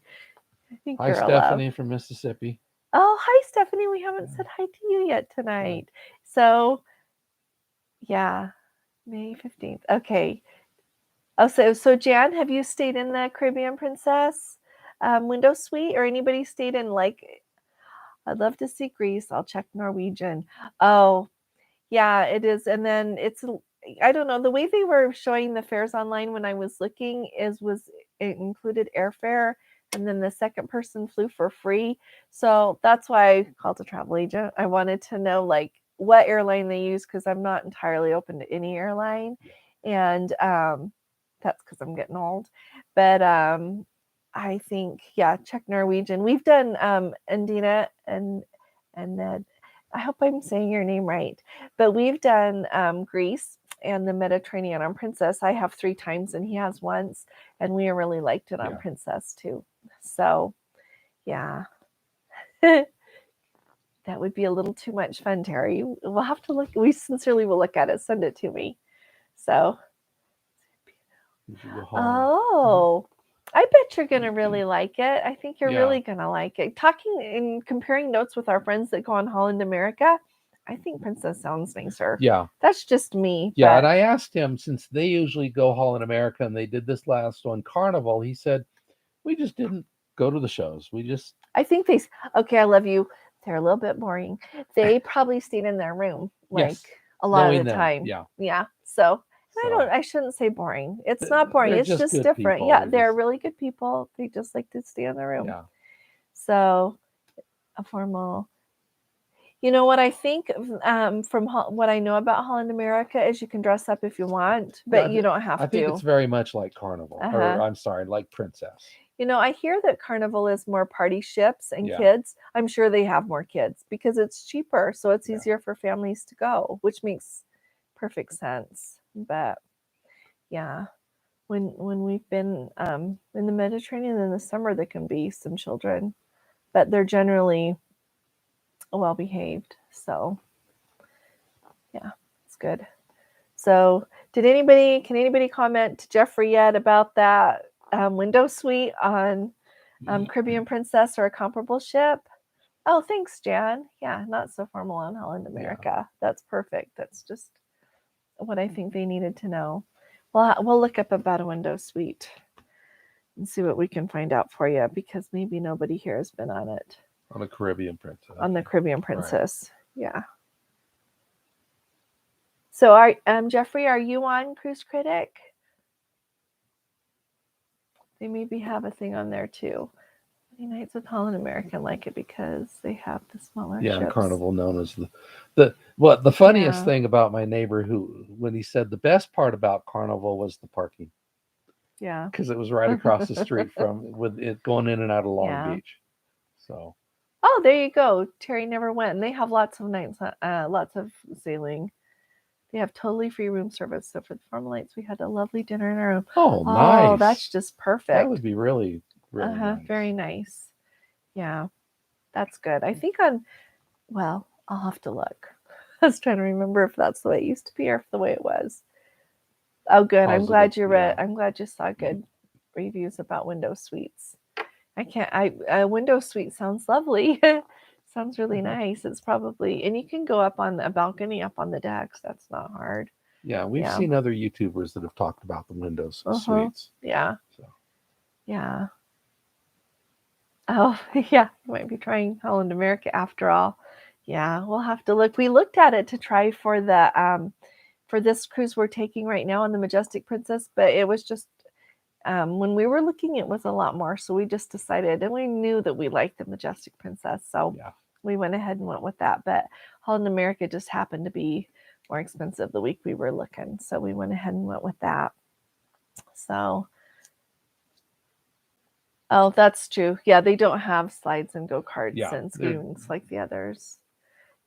I think hi, you're Stephanie a love. from Mississippi. Oh, hi, Stephanie. We haven't said hi to you yet tonight. So, yeah, May 15th. Okay. Oh, so Jan, have you stayed in the Caribbean Princess window suite, or anybody stayed in like? I'd love to see Greece. I'll check Norwegian. Oh, yeah, it is. And then I don't know, the way they were showing the fares online when I was looking was it included airfare, and then the second person flew for free. So that's why I called a travel agent. I wanted to know like what airline they use, because I'm not entirely open to any airline. And that's because I'm getting old. But I think, yeah, check Norwegian. We've done Andina and Ned. I hope I'm saying your name right. But we've done Greece and the Mediterranean on Princess. I have 3 times and he has once, and we really liked it on Princess too. So, yeah. That would be a little too much fun, Terry. We'll have to look. We sincerely will look at it. Send it to me. So. Oh. I bet you're going to really like it. I think you're really going to like it. Talking and comparing notes with our friends that go on Holland America, I think Princess sounds nicer. Yeah. That's just me. Yeah. But And I asked him, since they usually go Holland America and they did this last one, Carnival, he said, we just didn't go to the shows. We just, I think okay, I love you. They're a little bit boring. They probably stayed in their room like yes, a lot of knowing the them. time. Yeah. Yeah. So So I shouldn't say boring. It's not boring. they're It's just good different. people. Yeah, They they're just, really good people. They just like to stay in their room. yeah. So a formal. You know what I think from what I know about Holland America is you can dress up if you want, but Yeah, you don't have I think to. it's very much like Carnival, or Uh-huh. I'm sorry, like Princess. You know, I hear that Carnival is more party ships and Yeah. kids. I'm sure they have more kids because it's cheaper, so it's Yeah. easier for families to go, which makes perfect sense. But yeah, when we've been in the Mediterranean in the summer, there can be some children, but they're generally well behaved. So yeah, it's good. So can anybody comment to Jeffrey yet about that window suite on Caribbean Princess or a comparable ship? Oh, thanks, Jan. Yeah, not so formal on Holland America. Yeah. That's perfect. That's just what I think they needed to know. Well, we'll look up about a window suite and see what we can find out for you, because maybe nobody here has been on it. On the Caribbean Princess. On the Caribbean Princess. Right. Yeah. So, Jeffrey, are you on Cruise Critic? They maybe have a thing on there too. Many Nights with Holland America like it because they have the smaller ships. Carnival, known as the funniest thing about my neighbor, who, when he said the best part about Carnival was the parking. Yeah. Because it was right across the street from, with it going in and out of Long Beach. So. Oh, there you go. Terry never went, and they have lots of nights, lots of sailing. They have totally free room service. So for the formal nights, we had a lovely dinner in our room. Oh, nice. Oh, that's just perfect. That would be really, really nice. Very nice. Yeah, that's good. I think well, I'll have to look. I was trying to remember if that's the way it used to be or if the way it was. Oh, good. Positive, I'm glad you read. Yeah. I'm glad you saw good reviews about window suites. A window suite sounds lovely. Sounds really nice. It's probably, and you can go up on a balcony up on the decks. That's not hard. Yeah, we've seen other YouTubers that have talked about the windows suites. Yeah. So. Yeah. Oh, yeah. You might be trying Holland America after all. Yeah, we'll have to look. We looked at it to try for the for this cruise we're taking right now on the Majestic Princess, but it was just when we were looking, it was a lot more. So we just decided, and we knew that we liked the Majestic Princess, so we went ahead and went with that. But Holland America just happened to be more expensive the week we were looking, so we went ahead and went with that. So. Oh, that's true. Yeah, they don't have slides and go-karts and skiings like the others.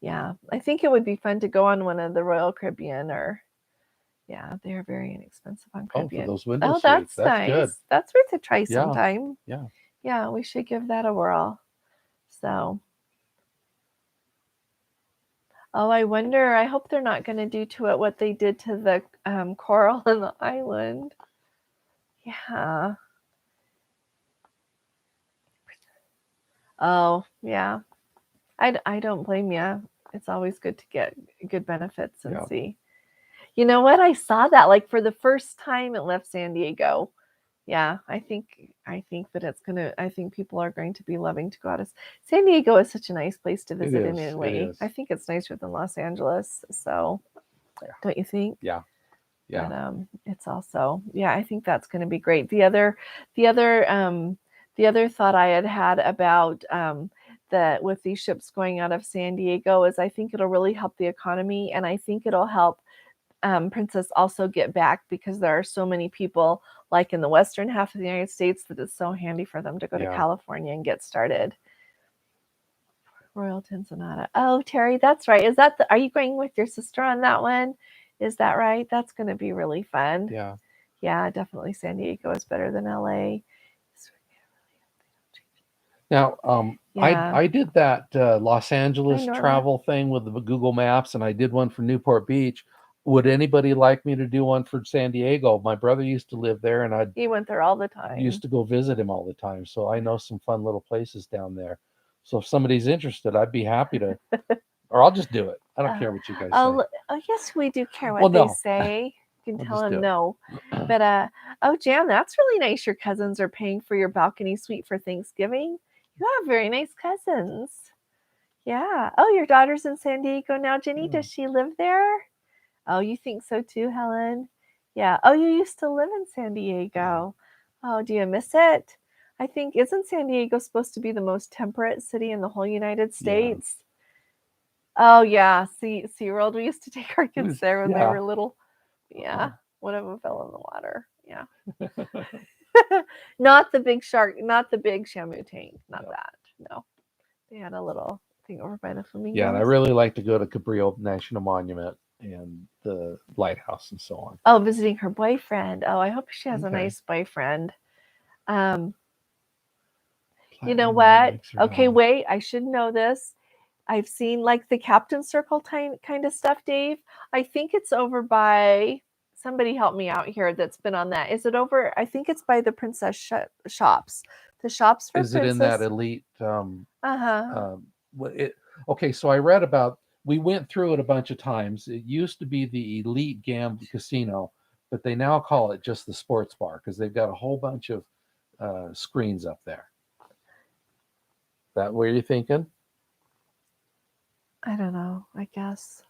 Yeah, I think it would be fun to go on one of the Royal Caribbean, or they're very inexpensive on Caribbean. Oh, for those window suites. That's nice. Good. That's worth a try sometime. Yeah, we should give that a whirl. So, I wonder. I hope they're not going to do to it what they did to the coral on the island. Yeah. Oh, yeah. I don't blame you. It's always good to get good benefits and see. You know what? I saw that like for the first time it left San Diego. Yeah, I think that it's gonna. I think people are going to be loving to go out. San Diego is such a nice place to visit in any way. I think it's nicer than Los Angeles. So, don't you think? Yeah. But it's also I think that's going to be great. The other thought I had about with these ships going out of San Diego is I think it'll really help the economy, and I think it'll help Princess also get back, because there are so many people like in the western half of the United States that it's so handy for them to go to California and get started. Royalton Sonata. Oh, Terry, that's right. Are you going with your sister on that one? Is that right? That's going to be really fun. Yeah. Yeah, definitely San Diego is better than LA. Now, I did that Los Angeles travel thing with the Google Maps, and I did one for Newport Beach. Would anybody like me to do one for San Diego? My brother used to live there, and he went there all the time. Used to go visit him all the time, so I know some fun little places down there. So if somebody's interested, I'd be happy to Or I'll just do it. I don't care what you guys say. Oh, yes, we do care what Well, they no. say. You can I'll tell just them do it. no. But oh, Jan, that's really nice. Your cousins are paying for your balcony suite for Thanksgiving. You have very nice cousins. Yeah. Oh, your daughter's in San Diego now, Jenny. Does she live there? Oh, you think so too, Helen? Yeah. Oh, you used to live in San Diego. Oh, do you miss it? I think, isn't San Diego supposed to be the most temperate city in the whole United States? Oh, yeah. SeaWorld. We used to take our kids there when they were little. Yeah. One of them fell in the water. Yeah. Not the big shark, not the big Shamu tank. Not that. No. They had a little thing over by the flamingos. Yeah, and I really like to go to Cabrillo National Monument and the lighthouse and so on. Oh, visiting her boyfriend. Oh, I hope she has a Okay. nice boyfriend. You know Platinum what? mixer Okay, dog. wait. I should know this. I've seen like the Captain Circle kind of stuff, Dave. I think it's over by somebody help me out here that's been on that. Is it over? I think it's by the Princess shops. The shops for Is it in that elite? Uh-huh. Okay, so I read about. We went through it a bunch of times. It used to be the elite gamble casino, but they now call it just the sports bar because they've got a whole bunch of screens up there. That what you're thinking? I don't know, I guess.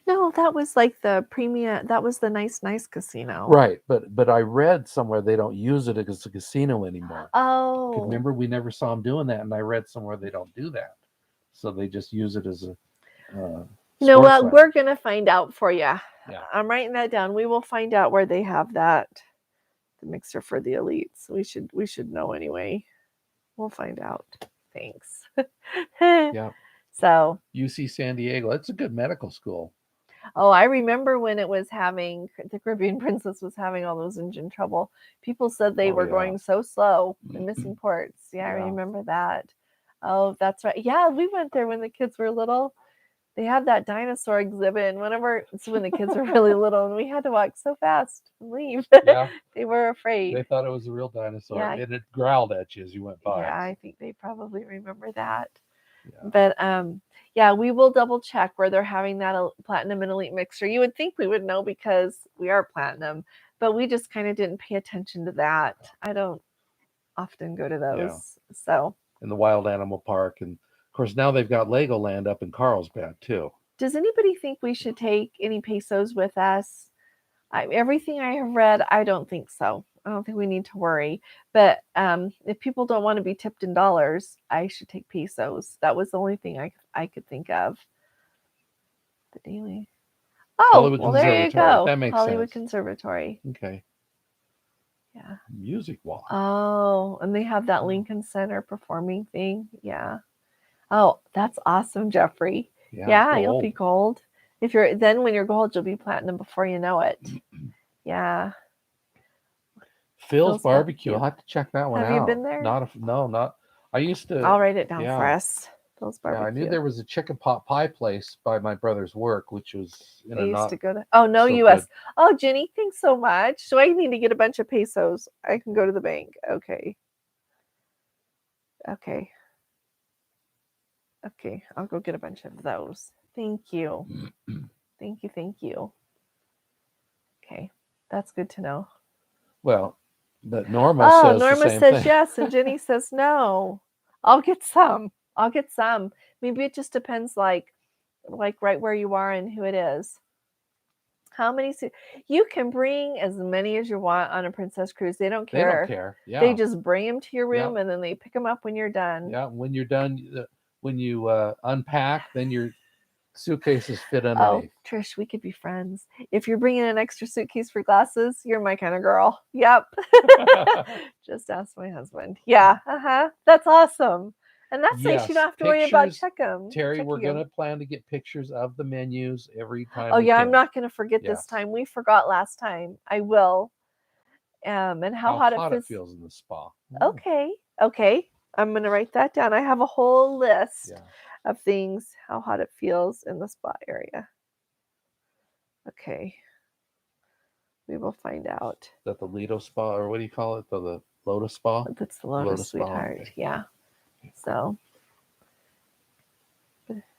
No, that was like the premium. That was the nice casino. Right, but I read somewhere they don't use it as a casino anymore. Oh. Remember, we never saw them doing that, and I read somewhere they don't do that, so they just use it as a. You know what? Lounge. We're gonna find out for you. Yeah. I'm writing that down. We will find out where they have that. The mixer for the elites. We should know anyway. We'll find out. Thanks. Yeah. So UC San Diego. It's a good medical school. Oh, I remember when it was having the Caribbean Princess was having all those engine trouble. People said they were going so slow and missing ports. Yeah, I remember that. Oh, that's right. Yeah, we went there when the kids were little. They had that dinosaur exhibit, and it's when the kids were really little, and we had to walk so fast and leave. Yeah. They were afraid. They thought it was a real dinosaur, and it growled at you as you went by. Yeah, I think they probably remember that. Yeah. But yeah, we will double check where they're having that platinum and elite mixer. You would think we would know because we are platinum, but we just kind of didn't pay attention to that. I don't often go to those. Yeah. So in the Wild Animal Park, and of course now they've got Legoland up in Carlsbad too. Does anybody think we should take any pesos with us? Everything I have read, I don't think so. I don't think we need to worry. But if people don't want to be tipped in dollars, I should take pesos. That was the only thing I could think of. The daily. Oh, Hollywood well, there you Conservatory. go. That makes Hollywood sense. Conservatory. Okay. Yeah. Music Walk. Oh, and they have that Lincoln Center performing thing. Yeah. Oh, that's awesome, Jeffrey. Yeah, you'll be gold. When you're gold, you'll be platinum before you know it. Yeah. Phil's Barbecue. I'll have to check that one out. Have you been there? Not. I used to. I'll write it down for us. Phil's Barbecue. Yeah, I knew there was a chicken pot pie place by my brother's work, which was I used to go to. Oh no, U.S. Good. Oh, Jenny, thanks so much. So I need to get a bunch of pesos. I can go to the bank. Okay. I'll go get a bunch of those. Thank you. Thank you. Okay, that's good to know. Well, but Norma says Norma the same says thing. Yes, and Jenny says no. I'll get some. Maybe it just depends, like right where you are and who it is. How many? You can bring as many as you want on a Princess Cruise. They don't care. They don't care. Yeah. They just bring them to your room and then they pick them up when you're done. Yeah. When you're done, when you unpack, then your suitcases fit underneath. Oh, Trish, we could be friends. If you're bringing an extra suitcase for glasses, you're my kind of girl. Yep. Just ask my husband. Yeah. That's awesome. And that's nice. You don't have to worry about checking. Terry, we're going to plan to get pictures of the menus every time. Oh, yeah. I'm not going to forget this time. We forgot last time. I will. And how hot it feels in the spa. Okay. I'm going to write that down. I have a whole list of things, how hot it feels in the spa area. Okay. We will find out. Is that the Lido Spa, or what do you call it? The Lotus Spa? That's the Lotus Sweetheart. Okay. Yeah. So,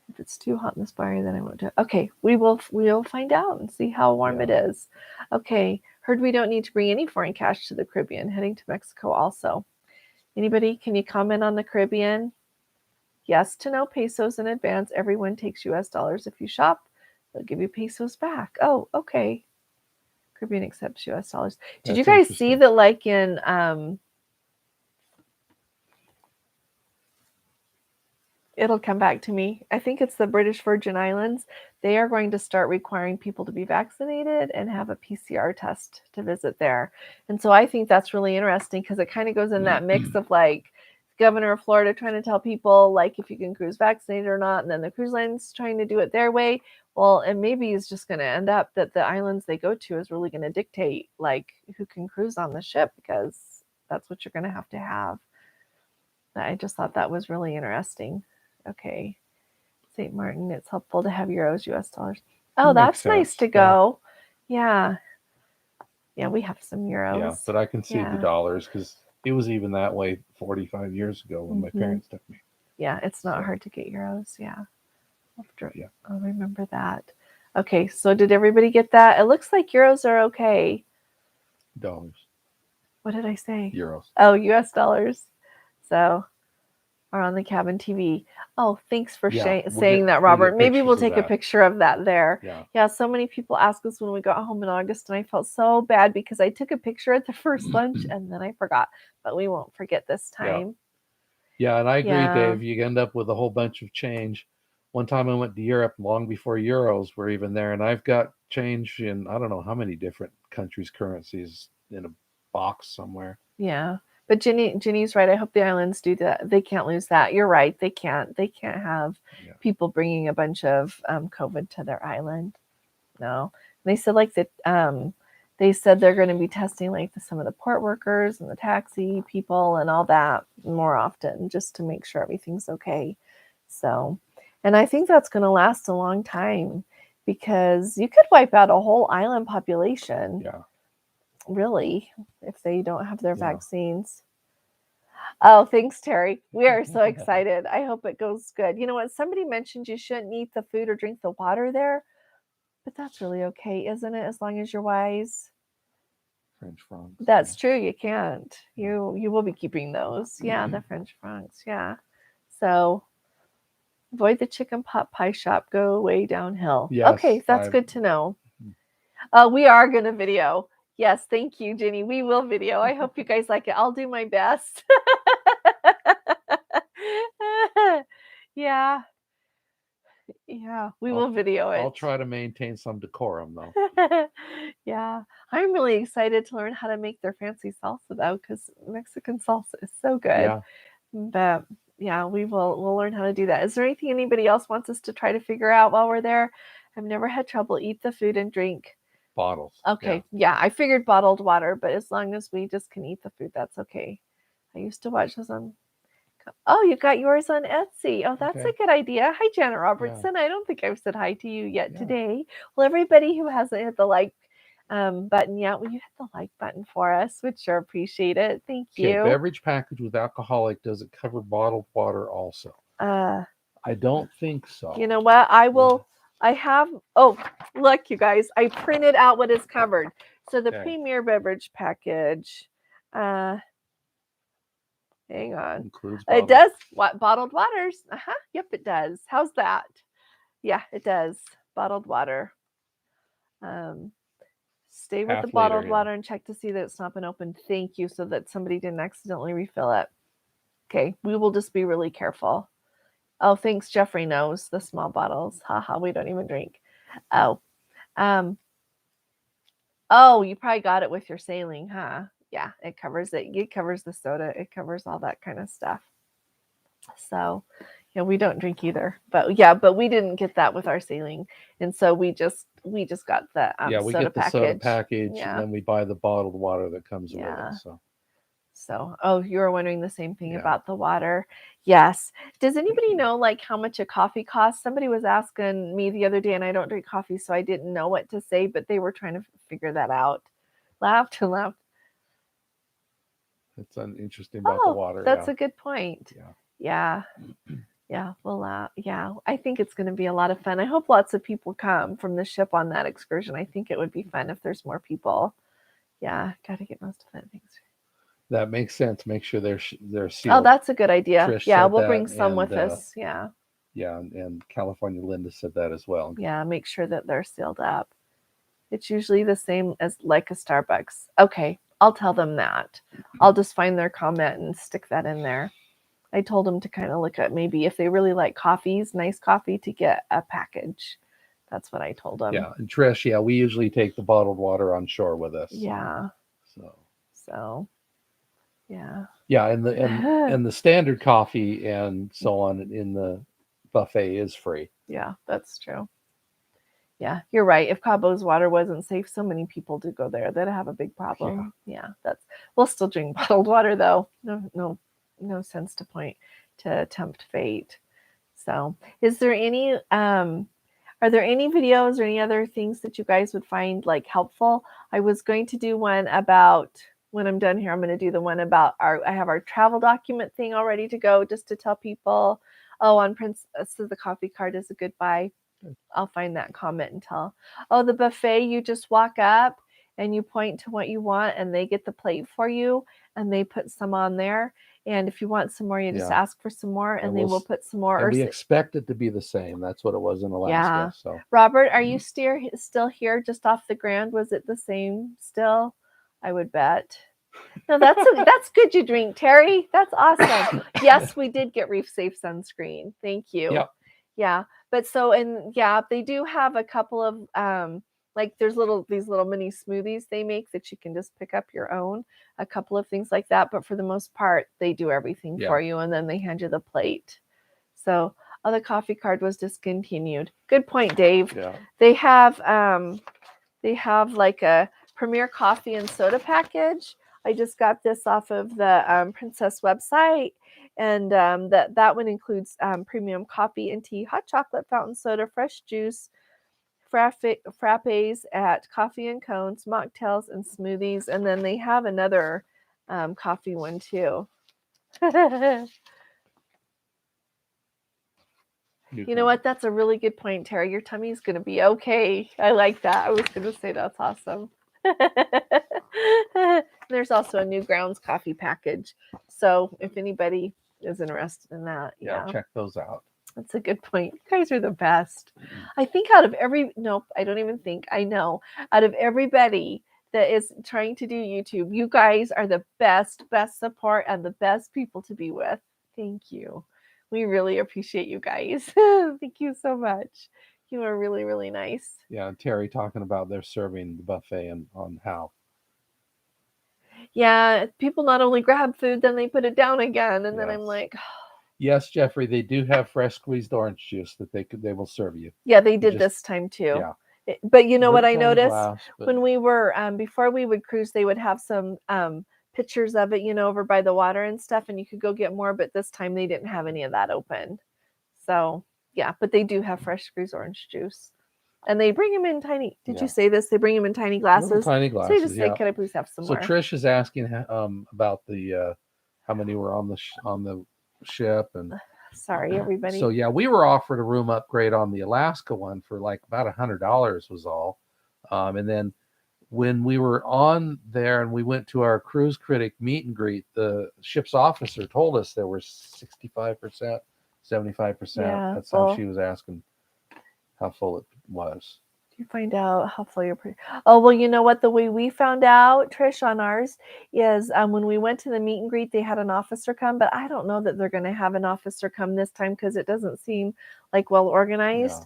If it's too hot in this bar, then I won't do it. Okay, we will find out and see how warm it is. Okay, heard we don't need to bring any foreign cash to the Caribbean. Heading to Mexico also. Anybody, can you comment on the Caribbean? Yes to no pesos in advance. Everyone takes US dollars. If you shop, they'll give you pesos back. Oh, okay. Caribbean accepts US dollars. Did you guys see that, like in it'll come back to me. I think it's the British Virgin Islands. They are going to start requiring people to be vaccinated and have a PCR test to visit there. And so I think that's really interesting because it kind of goes in that mix of like governor of Florida trying to tell people like if you can cruise vaccinated or not, and then the cruise lines trying to do it their way. Well, and maybe it's just going to end up that the islands they go to is really going to dictate like who can cruise on the ship, because that's what you're going to have to have. I just thought that was really interesting. Okay. St. Martin, it's helpful to have euros, US dollars. Oh, that's nice to go. Yeah. Yeah, we have some euros. Yeah, but I can see the dollars because it was even that way 45 years ago when my parents took me. Yeah, it's not hard to get euros. Yeah. I'll remember that. Okay, so did everybody get that? It looks like euros are okay. Dollars. What did I say? Euros. Oh, US dollars. So, are on the cabin TV. Oh, thanks for saying that, Robert. Maybe we'll take a picture of that there. Yeah, so many people ask us when we got home in August, and I felt so bad because I took a picture at the first lunch and then I forgot. But we won't forget this time. Yeah, and I agree, Dave. You end up with a whole bunch of change. One time I went to Europe long before euros were even there, and I've got change in I don't know how many different countries' currencies in a box somewhere. Yeah. But Ginny's right. I hope the islands do that. They can't lose that. You're right. They can't have people bringing a bunch of COVID to their island. No. And they said like that. They said they're going to be testing like some of the port workers and the taxi people and all that more often, just to make sure everything's okay. So, and I think that's going to last a long time because you could wipe out a whole island population. Yeah. Really, if they don't have their vaccines. Oh, thanks, Terry. We are so excited. I hope it goes good. You know what? Somebody mentioned you shouldn't eat the food or drink the water there, but that's really okay, isn't it? As long as you're wise. French francs. That's true. You can't. You will be keeping those. Yeah, the French francs. Yeah. So avoid the chicken pot pie shop. Go way downhill. Yes, okay, that's good to know. We are going to video. Yes, thank you, Ginny. We will video. I hope you guys like it. I'll do my best. Yeah. Yeah, we will video it. I'll try to maintain some decorum, though. Yeah. I'm really excited to learn how to make their fancy salsa, though, because Mexican salsa is so good. Yeah. But yeah, we'll learn how to do that. Is there anything anybody else wants us to try to figure out while we're there? I've never had trouble. Eat the food and drink bottles. Okay. Yeah, I figured bottled water, but as long as we just can eat the food, that's okay. I used to watch those on. Oh, you got yours on Etsy. Oh, that's a good idea. Hi, Janet Robertson. I don't think I've said hi to you yet today. Well, everybody who hasn't hit the like button yet, will you hit the like button for us? Would sure appreciate it. Thank you. Beverage package with alcoholic, does it cover bottled water also? I don't think so. You know what? I will. I have. Oh, look, you guys. I printed out what is covered. So the Premier beverage package. Hang on. Includes it does what bottled waters. Yep, it does. How's that? Yeah, it does. Bottled water. Stay with the bottled water and check to see that it's not been opened. Thank you, so that somebody didn't accidentally refill it. Okay, we will just be really careful. Oh, thanks. Jeffrey knows the small bottles. Haha, we don't even drink. Oh, oh, you probably got it with your sailing, huh? Yeah, it covers it. It covers the soda. It covers all that kind of stuff. So, yeah, we don't drink either. But yeah, but we didn't get that with our sailing, and so we just got the we soda get the soda package, and then we buy the bottled water that comes with it. So, oh, you were wondering the same thing about the water. Yes. Does anybody know like how much a coffee costs? Somebody was asking me the other day, and I don't drink coffee, so I didn't know what to say, but they were trying to figure that out. Laughed and laughed. It's interesting about the water. That's a good point. Yeah. Yeah, well, yeah, I think it's going to be a lot of fun. I hope lots of people come from the ship on that excursion. I think it would be fun if there's more people. Yeah, got to get most of it. Thanks. That makes sense. Make sure they're Oh, sealed. that's a good idea. Trish Yeah, said we'll that, bring some and with us. Yeah, yeah, and California Linda said that as well. yeah, make sure that they're sealed up. It's usually the same as like a Starbucks. Okay, I'll tell them that. I'll just find their comment and stick that in there. I told them to kind of look at maybe if they really like coffees, nice coffee, to get a package. That's what I told them. Yeah, and Trish, yeah, we usually take the bottled water on shore with us. Yeah. So Yeah. yeah, and the standard coffee and so on in the buffet is free. Yeah, that's true. Yeah, you're right. If Cabo's water wasn't safe, so many people do go there. They'd have a big problem. Yeah, that's we'll still drink bottled water though. No sense to point to tempt fate. So, is there any are there any videos or any other things that you guys would find like helpful? I was going to do one about when I'm done here, I'm going to do the one about I have our travel document thing all ready to go just to tell people, oh, on Princess the coffee card is a good buy. I'll find that comment and tell. Oh, the buffet, you just walk up and you point to what you want and they get the plate for you and they put some on there. And if you want some more, you just ask for some more and they will put some more. And we expect it to be the same. That's what it was in Alaska. Yeah. So Robert, are you still here just off the Grand? Was it the same still? I would bet. No, that's good you drink, Terry. That's awesome. Yes, we did get Reef Safe sunscreen. Thank you. Yep. Yeah. But so and yeah, they do have a couple of like there's these little mini smoothies they make that you can just pick up your own, a couple of things like that, but for the most part they do everything for you and then they hand you the plate. So, oh, the coffee card was discontinued. Good point, Dave. yeah. They have like a Premier coffee and soda package. I just got this off of the Princess website, and that one includes premium coffee and tea, hot chocolate, fountain soda, fresh juice, frappes at coffee and cones, mocktails, and smoothies. And then they have another coffee one too. You know what? That's a really good point, Terry. Your tummy's going to be okay. I like that. I was going to say that's awesome. There's also a new grounds coffee package. So if anybody is interested in that, check those out. That's a good point. You guys are the best. I think out of nope, I don't even think. I know. Out of everybody that is trying to do YouTube, you guys are the best support and the best people to be with. Thank you. We really appreciate you guys. Thank you so much. You are really, really nice. Yeah, Terry talking about their serving the buffet and on how. Yeah, people not only grab food, then they put it down again, and then I'm like, yes, Jeffrey, they do have fresh squeezed orange juice that they will serve you. Yeah, they did this time too. Yeah. But you know what I noticed when we were before we would cruise, they would have some pictures of it, over by the water and stuff, and you could go get more. But this time they didn't have any of that open. So yeah, but they do have fresh squeezed orange juice, and they bring them in tiny. Did you say this? They bring them in tiny glasses. Little tiny glasses. So you just say, "Can I please have some more?" So Trish is asking about the how many were on the ship and. Sorry, everybody. So yeah, we were offered a room upgrade on the Alaska one for like about $100 was all, and then when we were on there and we went to our cruise critic meet and greet, the ship's officer told us there were 65%, 75%. That's how she was asking how full it was. You find out how full you're pretty. Oh, well, you know what? The way we found out, Trish, on ours is when we went to the meet and greet, they had an officer come, but I don't know that they're going to have an officer come this time because it doesn't seem like well organized.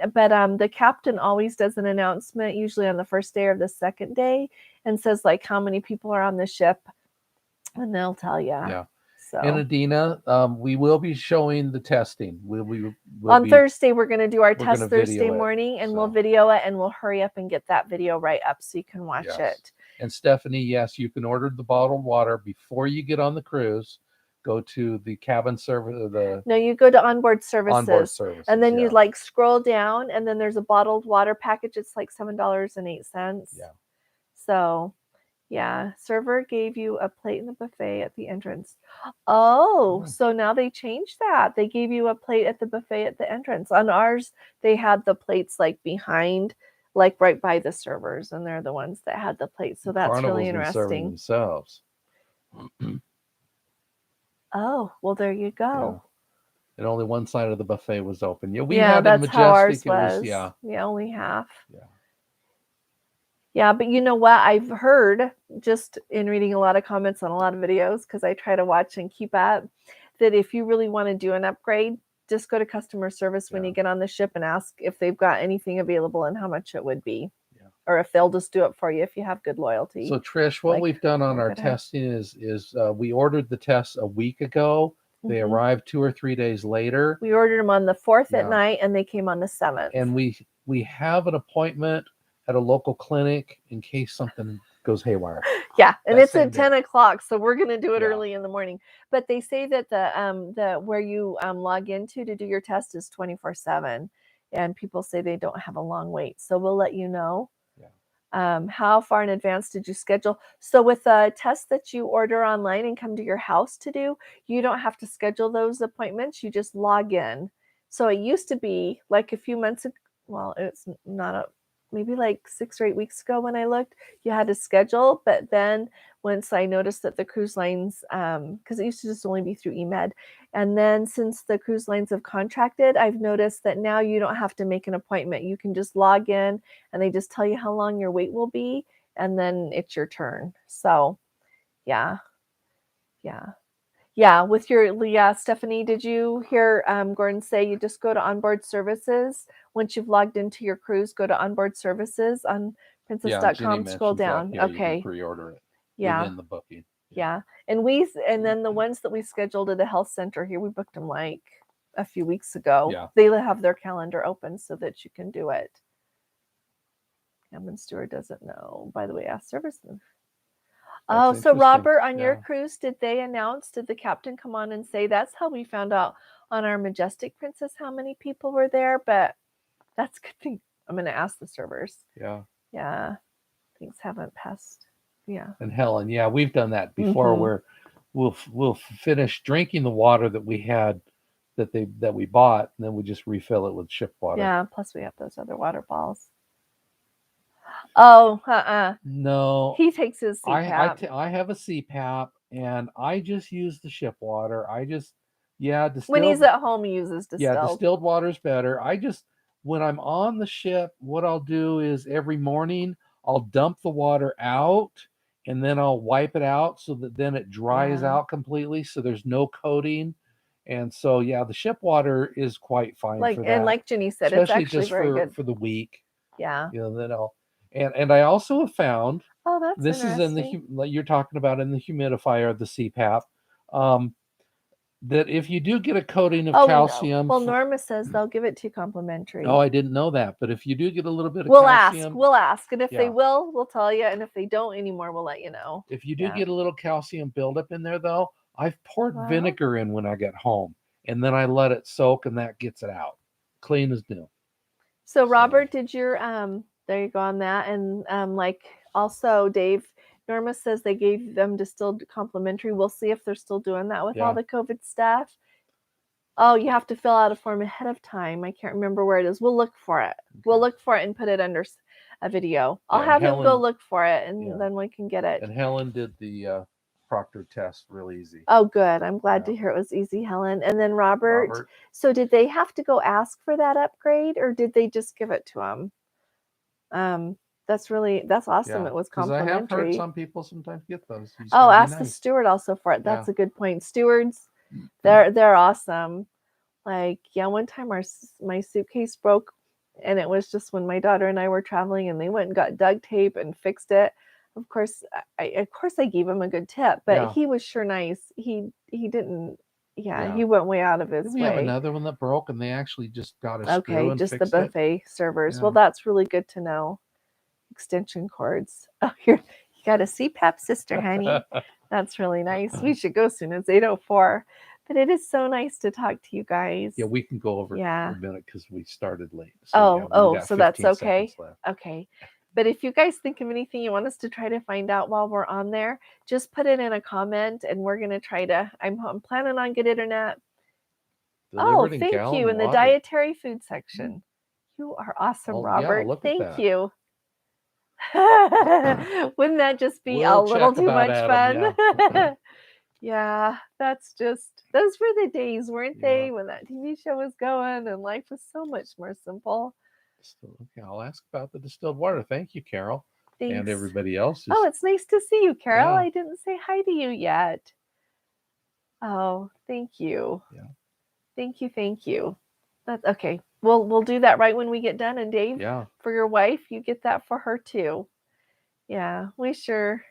Yeah. But the captain always does an announcement, usually on the first day or the second day, and says like how many people are on the ship, and they'll tell you. Yeah. So. And Adina, we will be showing the testing. We'll on Thursday, we're going to do our test Thursday morning, and we'll video it, and we'll hurry up and get that video right up so you can watch it. And Stephanie, yes, you can order the bottled water before you get on the cruise. Go to the cabin service. No, you go to onboard services. And then you like scroll down, and then there's a bottled water package. It's like $7.08. Yeah. So, Yeah, server gave you a plate in the buffet at the entrance. Oh, Oh. so now they changed that. They gave you a plate at the buffet at the entrance. On ours, they had the plates like behind, like right by the servers, and they're the ones that had the plates. So that's really Carnival's been serving interesting. themselves. Oh, well, there you Yeah. go. And only one side of the buffet was open. Yeah, we Yeah, had in that's how ours Majestic. It was, was. yeah. Yeah, only half. Yeah. Yeah, but you know what? I've heard just in reading a lot of comments on a lot of videos, because I try to watch and keep up, that if you really want to do an upgrade, just go to customer service when Yeah. you get on the ship and ask if they've got anything available and how much it would be. Yeah. Or if they'll just do it for you if you have good loyalty. So Trish, what Like, we've done on we're our good at. testing is we ordered the tests a week ago. They Mhm. arrived 2 or 3 days later, We ordered them on the 4th at Yeah. night and they came on the 7th. and we have an appointment at a local clinic in case something goes haywire. Yeah, and that it's same at day. 10 o'clock, so we're gonna do it Yeah. early in the morning. But they say that the where you log into to do your test is 24/7, and people say they don't have a long wait. So we'll let you know. Yeah. How far in advance did you schedule? So with a test that you order online and come to your house to do, you don't have to schedule those appointments. You just log in. So it used to be like a few months ago. Well, it's not a maybe like 6 or 8 weeks ago when I looked, you had to schedule. But then once I noticed that the cruise lines, because it used to just only be through eMed, and then since the cruise lines have contracted, I've noticed that now you don't have to make an appointment. You can just log in and they just tell you how long your wait will be, and then it's your turn. So, yeah, with your Stephanie, did you hear Gordon say you just go to onboard services once you've logged into your cruise? Go to onboard services on Yeah, Jenny princess.com. Scroll mentions that. down. Yeah, you can Okay, pre-order it yeah, within the booking. yeah, and then the ones that we scheduled at the health center here, we booked them like a few weeks ago. Yeah. They have their calendar open so that you can do it. Cameron Stewart doesn't know. By the way, ask service. Oh, That's so interesting. Robert, on your Yeah. cruise, did the captain come on and say that's how we found out on our Majestic Princess how many people were there? But that's a good thing. I'm going to ask the servers. Yeah. Yeah, things haven't passed. Yeah. And Helen, yeah, we've done that before Mhm. where we'll finish drinking the water that we had that we bought, and then we just refill it with ship water. Yeah, plus we have those other water balls. Oh, No, he takes his CPAP. I have a CPAP, and I just use the ship water. When he's Distilled. at home, he uses Yeah, distilled. distilled water is better. When I'm on the ship, what I'll do is every morning I'll dump the water out and then I'll wipe it out so that then it dries Yeah. out completely so there's no coating. And so yeah, the ship water is quite fine Like for and that, like Jenny said, it's especially actually just very good. for the week. Yeah. You know, then I'll and I also have found Oh, that's this is in interesting. like you're talking about in the humidifier, the CPAP. That if you do get a coating of Oh, no. calcium, Well, Norma says they'll give it to you complimentary. oh, I didn't know that. But if you do get a little bit of We'll calcium, ask. And if they Yeah. will, we'll tell you. And if they don't anymore, we'll let you know. if you do Yeah. get a little calcium buildup in there, though, I've poured Wow. vinegar in when I get home, and then I let it soak, and that gets it out, clean as new. So Robert, did your there you go on that. And like also Dave, Norma says they gave them distilled complimentary. We'll see if they're still doing that with all Yeah. the COVID stuff. Oh, you have to fill out a form ahead of time. I can't remember where it is. We'll look for it. We'll look for it and put it under a video. I'll Yeah, have him go Helen- look for it, and Yeah. then we can get it. And Helen did the proctor test real easy. Oh, good. I'm glad Yeah. to hear it was easy, Helen. And then Robert. So did they have to go ask for that upgrade, or did they just give it to him? That's awesome. Yeah, It was 'cause I have heard complimentary. some people sometimes get those. You just Oh, gotta be ask the nice. steward also for it. Yeah. That's a good point. Stewards, they're awesome. Like, yeah, one time my suitcase broke, and it was just when my daughter and I were traveling, and they went and got duct tape and fixed it. Of course, I gave him a good tip, but Yeah. he was sure nice. He didn't. Yeah, Yeah. he went way out of his Didn't we have way. another one that broke, and they actually just got a screw Okay, and just the fixed it? buffet servers. Yeah. Well, that's really good to know. Extension cords. Oh, you got a CPAP sister, honey. That's really nice. We should go soon. It's 8:04. But it is so nice to talk to you guys. Yeah, we can go over Yeah. for a minute because we started late. Oh, we got so that's 15 okay. seconds left. Okay. But if you guys think of anything you want us to try to find out while we're on there, just put it in a comment, and we're gonna try to. I'm planning on good internet. Delivered in Thank gallon you in the water. dietary food section. You are awesome, Oh, yeah, Robert. look at Thank that. you. Wouldn't that just be a We'll little check too about much Adam, fun? Yeah, that's just those were the days, weren't Yeah. they, when that TV show was going and life was so much more simple. Okay, I'll ask about the distilled water. Thank you, Carol. And Thanks. everybody else is Oh, it's nice to see you, Carol. Yeah. I didn't say hi to you yet. Oh, thank you. Yeah. Thank you. That's okay. We'll do that right when we get done. And Dave, Yeah. for your wife, you get that for her too. Yeah, we sure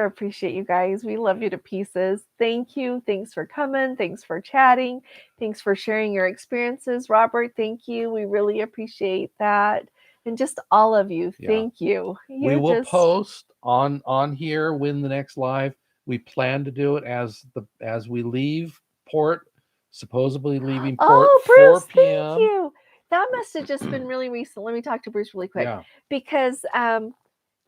appreciate you guys. We love you to pieces. Thank you. Thanks for coming. Thanks for chatting. Thanks for sharing your experiences. Robert, thank you. We really appreciate that. And just all of you, Yeah. thank you. We will post on here when the next live. We plan to do it as we leave port, supposedly leaving port Bruce, 4 p.m. Thank you. That must have just been really recent. Let me talk to Bruce really quick. Yeah. Because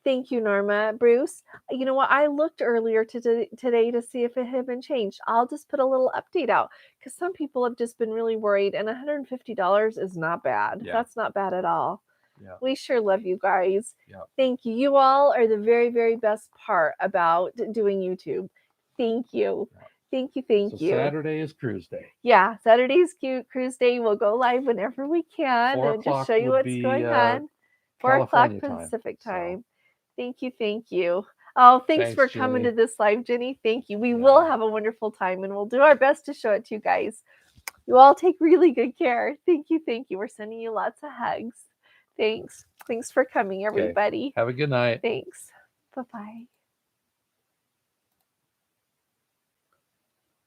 thank you, Norma. Bruce, you know what? I looked earlier today to see if it had been changed. I'll just put a little update out because some people have just been really worried, and $150 is not bad. Yeah. That's not bad at all. Yeah. We sure love you guys. Yeah. Thank you. You all are the very, very best part about doing YouTube. Thank you. Yeah. Thank you. So Saturday is cruise day. Yeah, Saturday's cruise day. We'll go live whenever we can 4 and just o'clock show you would what's be, going on. 4 o'clock California time, Pacific so. time. Thank you. Oh, thanks for coming Jenny. to this live, Jenny. Thank you. We Yeah. will have a wonderful time, and we'll do our best to show it to you guys. You all take really good care. Thank you. We're sending you lots of hugs. Thanks for coming, everybody. Have a good night. Thanks. Bye-bye.